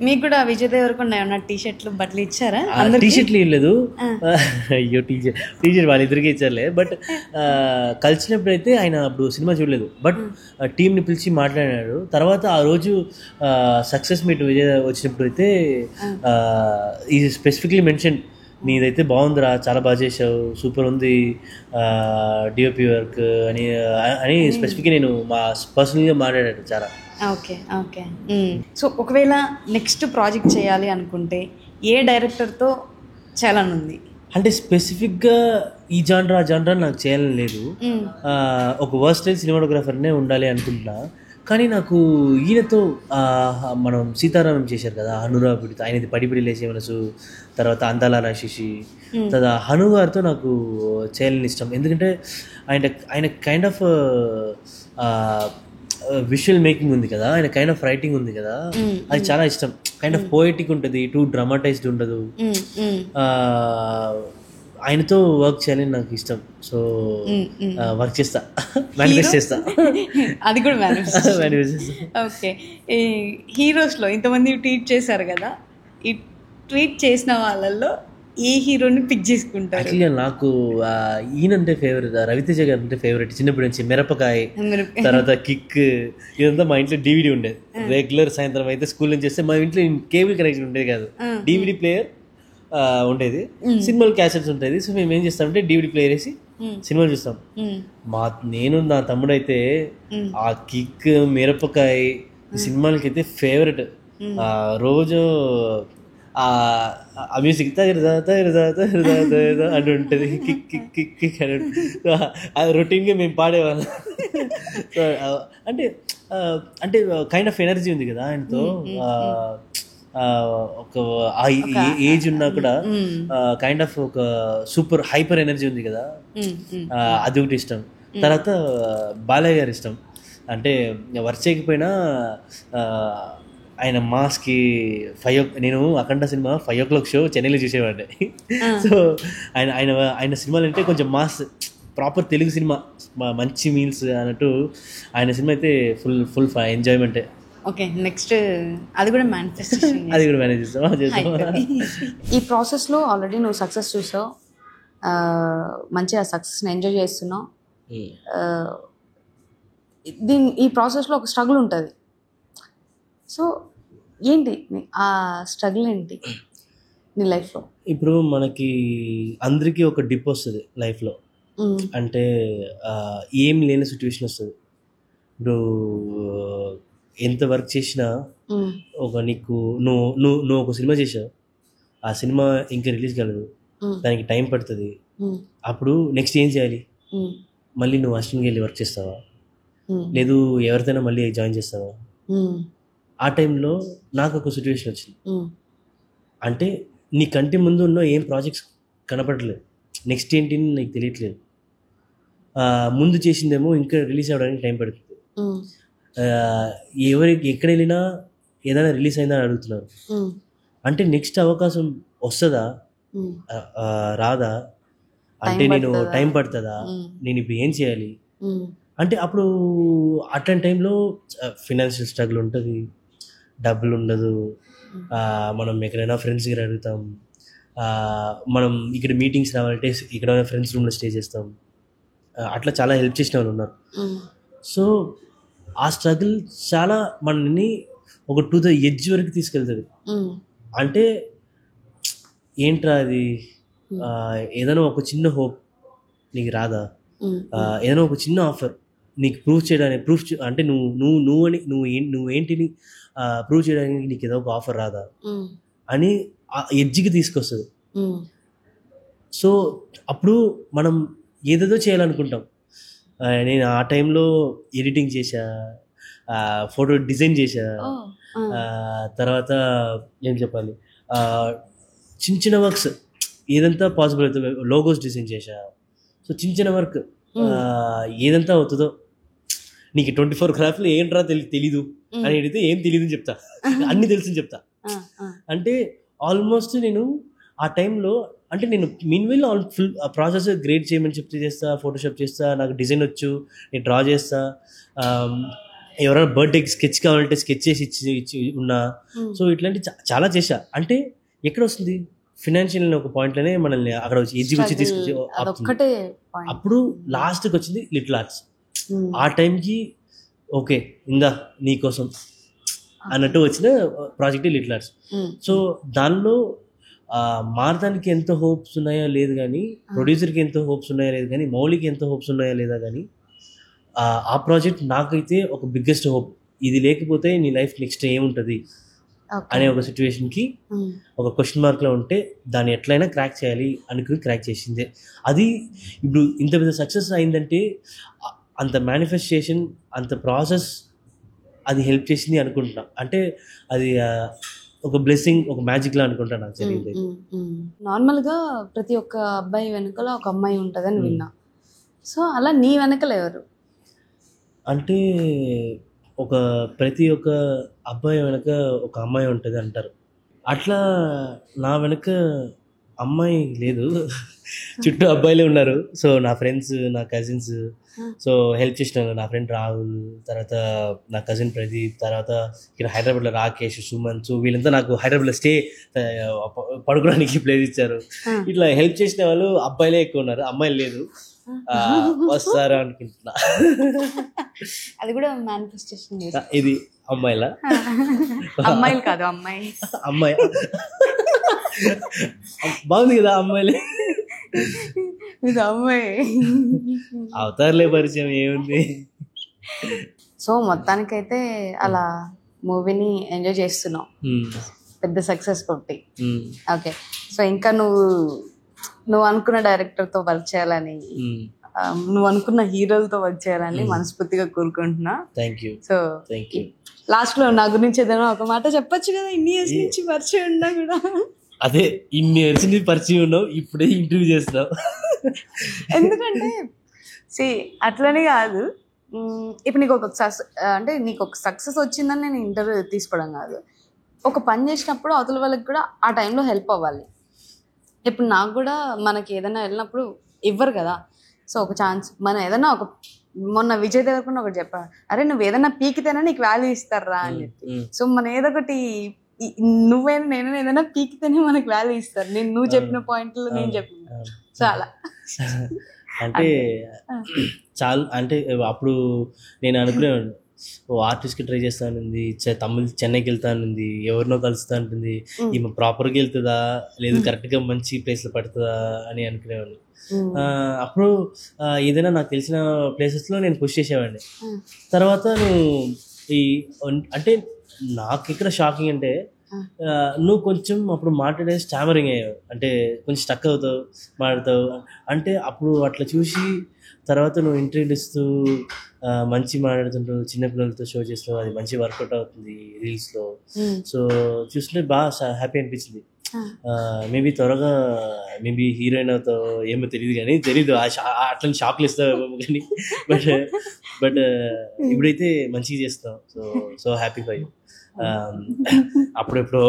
మీకు కూడా విజయ్ దేవరకొండ ఏమన్నా టీషర్ట్లు బట్టలు ఇచ్చారా? టీషర్ట్లు ఇవ్వలేదు, అయ్యో టీషర్ట్ వాళ్ళిద్దరికి ఇచ్చారులే. బట్ కలిసినప్పుడు అయితే ఆయన అప్పుడు సినిమా చూడలేదు, బట్ టీంని పిలిచి మాట్లాడాడు. తర్వాత ఆ రోజు సక్సెస్ మీట్ విజయ్ వచ్చినప్పుడు అయితే ఈ స్పెసిఫిక్లీ మెన్షన్ నీదైతే బాగుందిరా, చాలా బాగా చేసావు, సూపర్ ఉంది డిఓపి వర్క్ అని అని స్పెసిఫిక్గా నేను పర్సనల్గా మాట్లాడాను చాలా. Okay okay. సో ఒకవేళ నెక్స్ట్ ప్రాజెక్ట్ చేయాలి అనుకుంటే ఏ డైరెక్టర్తో చేయాలని ఉంది? అంటే స్పెసిఫిక్గా ఈ జానరా నాకు చేయాలని లేదు. ఒక వర్స్టైల్ సినిమాటోగ్రాఫర్నే ఉండాలి అనుకుంటున్నా. కానీ నాకు ఈయనతో మనం సీతారామం చేశారు కదా హనురాపుడితో, ఆయనది పడిపిడి లేచే మనసు, తర్వాత అందాల రాశిషి, తర్వాత హను గారితో నాకు చేయాలని ఇష్టం. ఎందుకంటే ఆయన కైండ్ ఆఫ్ విజువల్ మేకింగ్ ఉంది కదా, ఆయన కైండ్ ఆఫ్ రైటింగ్ ఉంది కదా, అది చాలా ఇష్టం. కైండ్ ఆఫ్ పోయిటిక్ ఉంటుంది, టూ డ్రామాటైజ్డ్ ఉండదు. ఆయనతో వర్క్ చేయాలని నాకు ఇష్టం. సో వర్క్ చేస్తా, మేనిఫెస్ట్ చేస్తా. అది కూడా మేనిఫెస్ట్. ఓకే. ఈ హీరోస్లో ఇంతమంది ట్వీట్ చేశారు కదా, ఈ ట్వీట్ చేసిన వాళ్ళల్లో ఏ హీరోని పిక్ చేసుకుంటారు? యాక్చువల్గా నాకు ఈయనంటే ఫేవరెట్, రవితేజ గారు అంటే ఫేవరెట్ చిన్నప్పటి నుంచి. మిరపకాయ, తర్వాత కిక్, ఇదంతా మా ఇంట్లో డివిడి ఉండేది. రెగ్యులర్ సాయంత్రం అయితే స్కూల్ నుంచి వస్తే మా ఇంట్లో కేబుల్ కనెక్షన్ ఉండేది కాదు, డివిడి ప్లేయర్ ఉండేది, సినిమాలు క్యాసెట్స్ ఉంటుంది. సో మేము ఏం చేస్తామంటే డివిడి ప్లేయర్ వేసి సినిమాలు చూస్తాం. నేను నా తమ్ముడైతే ఆ కిక్, మిరపకాయ సినిమాలకి అయితే ఫేవరెట్. రోజు ఆ మ్యూజిక్ అని ఉంటుంది, కిక్ కిక్ కిక్ కిక్ అని అది రొటీన్గా మేము పాడేవాళ్ళం. అంటే అంటే కైండ్ ఆఫ్ ఎనర్జీ ఉంది కదా ఆయనతో. ఒక ఏజ్ ఉన్నా కూడా కైండ్ ఆఫ్ ఒక సూపర్ హైపర్ ఎనర్జీ ఉంది కదా, అది ఒకటి ఇష్టం. తర్వాత బాలయ్య గారు ఇష్టం. అంటే వర్క్ చేయకపోయినా ఆయన మాస్కి నేను అఖండ సినిమా 5 o'clock షో చెన్నైలో చూసేవాడిని. సో ఆయన సినిమాలు అంటే కొంచెం మాస్, ప్రాపర్ తెలుగు సినిమా, మంచి మీల్స్ అన్నట్టు ఆయన సినిమా అయితే ఫుల్ ఎంజాయ్మెంటే. ఓకే. నెక్స్ట్ అది కూడా మేనిఫెస్టేషన్, అది కూడా మేనేజ్ చేస్తాం. ఈ ప్రాసెస్లో ఆల్రెడీ నువ్వు సక్సెస్ చూసావు, మంచిగా సక్సెస్ని ఎంజాయ్ చేస్తున్నావు. ఈ ప్రాసెస్లో ఒక స్ట్రగుల్ ఉంటుంది. సో ఏంటి ఆ స్ట్రగుల్ ఏంటి నీ లైఫ్లో? ఇప్పుడు మనకి అందరికీ ఒక డిప్ వస్తుంది లైఫ్లో. అంటే ఏం లేని సిచ్యువేషన్ వస్తుంది. ఇప్పుడు ఎంత వర్క్ చేసినా ఒక నీకు నువ్వు ఒక సినిమా చేసావు, ఆ సినిమా ఇంకా రిలీజ్ కాలేదు, దానికి టైం పడుతుంది. అప్పుడు నెక్స్ట్ ఏం చేయాలి? మళ్ళీ నువ్వు అసిస్టెంట్కి వెళ్ళి వర్క్ చేస్తావా, లేదు ఎవరితోనైనా మళ్ళీ జాయిన్ చేస్తావా? ఆ టైంలో నాకు ఒక సిచ్యువేషన్ వచ్చింది. అంటే నీ కంటి ముందు ఉన్న ఏం ప్రాజెక్ట్స్ కనపడలేదు, నెక్స్ట్ ఏంటి నీకు తెలియట్లేదు. ముందు చేసిందేమో ఇంకా రిలీజ్ అవ్వడానికి టైం పడుతుంది. ఎక్కడ వెళ్ళినా ఏదైనా రిలీజ్ అయిందా అని అడుగుతున్నారు. అంటే నెక్స్ట్ అవకాశం వస్తుందా రాదా, అంటే నేను టైం పడుతుందా, నేను ఇప్పుడు ఏం చేయాలి అంటే అప్పుడు అట్లాంటి టైంలో ఫినాన్షియల్ స్ట్రగుల్ ఉంటుంది, డబ్బులు ఉండదు, మనం ఎక్కడైనా ఫ్రెండ్స్ దగ్గర అడుగుతాం, మనం ఇక్కడ మీటింగ్స్ రావాలంటే ఇక్కడ ఫ్రెండ్స్ రూమ్లో స్టే చేస్తాం. అట్లా చాలా హెల్ప్ చేసిన వాళ్ళు ఉన్నారు. సో ఆ స్ట్రగుల్ చాలా మనని ఒక టు ద ఎడ్జ్ వరకు తీసుకెళ్తుంది. అంటే ఏంట్రా అది, ఏదైనా ఒక చిన్న హోప్ నీకు రాదా, ఏదైనా ఒక చిన్న ఆఫర్ నీకు ప్రూవ్ చేయడానికి అంటే నువ్వేంటిని ప్రూవ్ చేయడానికి నీకు ఏదో ఒక ఆఫర్ రాదా అని ఎడ్జ్కి తీసుకొస్తుంది. సో అప్పుడు మనం ఏదేదో చేయాలనుకుంటాం. నేను ఆ టైంలో ఎడిటింగ్ చేశా, ఫోటో డిజైన్ చేశా, తర్వాత ఏం చెప్పాలి, చిన్న చిన్న వర్క్స్ ఏదంతా పాసిబుల్ అవుతుందో లోగోస్ డిజైన్ చేశా. సో చిన్న చిన్న వర్క్ ఏదంతా అవుతుందో, నీకు 24 క్రాఫ్ట్లు ఏంట్రా తెలీదు అని అడిగితే ఏం తెలియదు అని చెప్తా, అన్నీ తెలుసు చెప్తా. అంటే ఆల్మోస్ట్ నేను ఆ టైంలో అంటే నేను మీన్వైల్ ఫుల్ ప్రాసెస్ గ్రేడ్ చేయమని చెప్తే చేస్తా, ఫోటోషాప్ చేస్తా, నాకు డిజైన్ వచ్చు, నేను డ్రా చేస్తా, ఎవరైనా బర్త్డే స్కెచ్ కావాలంటే స్కెచ్ చేసి ఇచ్చి ఉన్నా. సో ఇట్లాంటి చాలా చేశా. అంటే ఎక్కడ వస్తుంది ఫినాన్షియల్ ఒక పాయింట్లోనే మనల్ని అక్కడ వచ్చి ఎడ్జికి వచ్చి తీసుకొచ్చి అప్పుడు లాస్ట్కి వచ్చింది లిటిల్ ఆర్ట్స్. ఆ టైంకి ఓకే ఇందా నీకోసం అన్నట్టు వచ్చిన ప్రాజెక్ట్ లిటిల్ ఆర్ట్స్. సో దానిలో మారతానికి ఎంత హోప్స్ ఉన్నాయో లేదు కానీ, ప్రొడ్యూసర్కి ఎంత హోప్స్ ఉన్నాయో లేదు కానీ, మౌలికి ఎంత హోప్స్ ఉన్నాయో లేదా కానీ, ఆ ప్రాజెక్ట్ నాకైతే ఒక బిగ్గెస్ట్ హోప్. ఇది లేకపోతే నీ లైఫ్ నెక్స్ట్ ఏముంటుంది అనే ఒక సిచ్యువేషన్కి ఒక క్వశ్చన్ మార్క్లో ఉంటే దాన్ని ఎట్లయినా క్రాక్ చేయాలి అనుకుని క్రాక్ చేసిందే. అది ఇప్పుడు ఇంత పెద్ద సక్సెస్ అయిందంటే అంత మేనిఫెస్టేషన్, అంత ప్రాసెస్ అది హెల్ప్ చేసింది అనుకుంటున్నా. అంటే అది ఒక బ్లెస్సింగ్, ఒక మ్యాజిక్లా అనుకుంటా నాకు జరిగింది. నార్మల్గా ప్రతి ఒక్క అబ్బాయి వెనకాల ఒక అమ్మాయి ఉంటుందని విన్నా. సో అలా నీ వెనకాల ఎవరు? అంటే ప్రతి ఒక్క అబ్బాయి వెనక ఒక అమ్మాయి ఉంటుంది అంటారు. అట్లా నా వెనక అమ్మాయి లేదు, చుట్టూ అబ్బాయిలే ఉన్నారు. సో నా ఫ్రెండ్స్, నా కజిన్స్, సో హెల్ప్ చేసిన నా ఫ్రెండ్ రాహుల్, తర్వాత నా కజిన్ ప్రదీప్, తర్వాత ఇక్కడ హైదరాబాద్లో రాకేష్, సుమన్, సో వీళ్ళంతా నాకు హైదరాబాద్లో స్టే పడుకోవడానికి ప్లేస్ ఇచ్చారు. ఇట్లా హెల్ప్ చేసిన వాళ్ళు అబ్బాయిలే ఎక్కువ ఉన్నారు, అమ్మాయిలు లేదు. వస్తారు అనుకుంటున్నా. అది కూడా మేనిఫెస్టేషన్. ఇది అమ్మాయిలా? అమ్మాయిలు కాదు, అమ్మాయి. అమ్మాయి బాగుంది కదా, అమ్మాయిలే. ఇది అమ్మాయి. అవతారులే పరిచయం ఏముంది. సో మొత్తానికైతే అలా మూవీని ఎంజాయ్ చేస్తున్నావు, పెద్ద సక్సెస్ కొట్టి. ఓకే, సో ఇంకా నువ్వు అనుకున్న డైరెక్టర్తో వర్క్ చేయాలని, నువ్వు అనుకున్న హీరోలతో వర్క్ చేయాలని మనస్ఫూర్తిగా కోరుకుంటున్నా. సో లాస్ట్ లో నా గురించి ఏదైనా ఒక మాట చెప్పొచ్చు కదా, ఇన్ని ఇయర్స్ నుంచి పరిచయం ఉన్నా కూడా. అదే, ఇన్ని ఇయర్స్ నుంచి పరిచయం ఉన్నావు, ఇప్పుడే ఇంటర్వ్యూ చేస్తావు. ఎందుకంటే అట్లనే కాదు, ఇప్పుడు నీకు నీకు ఒక సక్సెస్ వచ్చిందని నేను ఇంటర్వ్యూ తీసుకోవడం కాదు, ఒక పని చేసినప్పుడు అవతల వాళ్ళకి కూడా ఆ టైంలో హెల్ప్ అవ్వాలి. ఇప్పుడు నాకు కూడా మనకి ఏదైనా వెళ్ళినప్పుడు ఇవ్వరు కదా. సో ఒక ఛాన్స్, మనం ఏదైనా మొన్న విజయ్ దేవరకొండ ఒకటి చెప్పాడు, అరే నువ్వు ఏదైనా పీకితేనే నీకు వాల్యూ ఇస్తారా అని చెప్పి. సో మన ఏదొకటి నేనైనా ఏదైనా పీకితేనే మనకి వాల్యూ ఇస్తారు. నువ్వు చెప్పిన పాయింట్లో నేను చెప్పిన. సో అలా అంటే చాలా, అంటే అప్పుడు నేను అనుకునేవాడు, ఆర్టిస్ట్కి ట్రై చేస్తానుంది, చెన్నైకి వెళ్తానుంది, ఎవరినో కలుస్తా ఉంటుంది, ఈమె ప్రాపర్గా వెళ్తుందా లేదు కరెక్ట్గా మంచి ప్లేస్లో పడుతుందా అని అనుకునేవాడిని. అప్పుడు ఏదైనా నాకు తెలిసిన ప్లేసెస్లో నేను పుష్ చేసేవాడిని. తర్వాత అంటే నాకు ఇక్కడ షాకింగ్ అంటే, నువ్వు కొంచెం అప్పుడు మాట్లాడే స్టామరింగ్ అయ్యావు, అంటే కొంచెం స్టక్ అవుతావు, మాట్లాడతావు. అంటే అప్పుడు అట్లా చూసి తర్వాత నువ్వు ఇంటర్వ్యూలు ఇస్తూ మంచి మాట్లాడుతుంటూ చిన్నపిల్లలతో షో చేస్తావు, అది మంచి వర్కౌట్ అవుతుంది రీల్స్లో. సో చూస్తుంటే బాగా హ్యాపీ అనిపించింది. మేబీ త్వరగా హీరోయిన్ అవుతావు ఏమో తెలీదు అట్లని షాక్లు ఇస్తావు కానీ, బట్ ఇప్పుడైతే మంచిగా చేస్తావు. So happy for you. అప్పుడెప్పుడో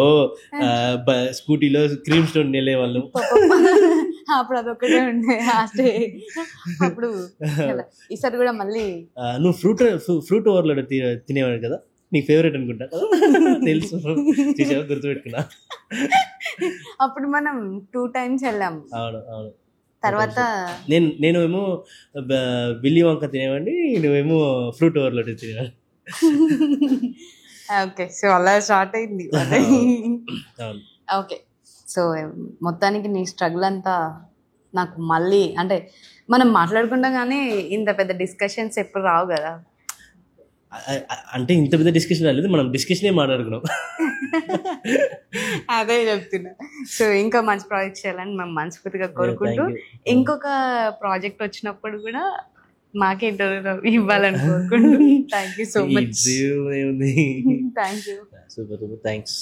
స్కూటీలో క్రీమ్ స్టోన్ వెళ్ళే వాళ్ళం, అప్పుడు అదొక్కటే ఉండే. అప్పుడు ఈసారి కూడా మళ్ళీ నువ్వు ఫ్రూట్ ఓవర్లోడ్ తినేవాడు కదా, నీకు ఫేవరెట్ అనుకుంటా కదా, తెలుసు, చూసావా, గుర్తుపెట్టుకున్నా. అప్పుడు మనం 2 times వెళ్ళాం. అవును. తర్వాత నేనేమో బిల్లి వంక తినేవాడిని, నువ్వేమో ఫ్రూట్ ఓవర్లోడ్ తినేవాడు. ఓకే, సో అలా స్టార్ట్ అయింది. ఓకే, సో మొత్తానికి నీ స్ట్రగుల్ అంతా నాకు మళ్ళీ, అంటే మనం మాట్లాడుకుంటాం కానీ ఇంత పెద్ద డిస్కషన్స్ ఎప్పుడు రావు కదా. అంటే ఇంత పెద్ద డిస్కషన్ రాలేదు, మనం డిస్కషనే మాట్లాడుకున్నాం. అదే చెప్తున్నా. సో ఇంకా మంచి ప్రాజెక్ట్ చేయాలని మేము మనస్ఫూర్తిగా కోరుకుంటూ, ఇంకొక ప్రాజెక్ట్ వచ్చినప్పుడు కూడా మాకే ఇంటర్వ్యూ ఇవ్వాలని కోరుకుంటూ. Thank you so much. Thank you. Thank you. Super, thanks.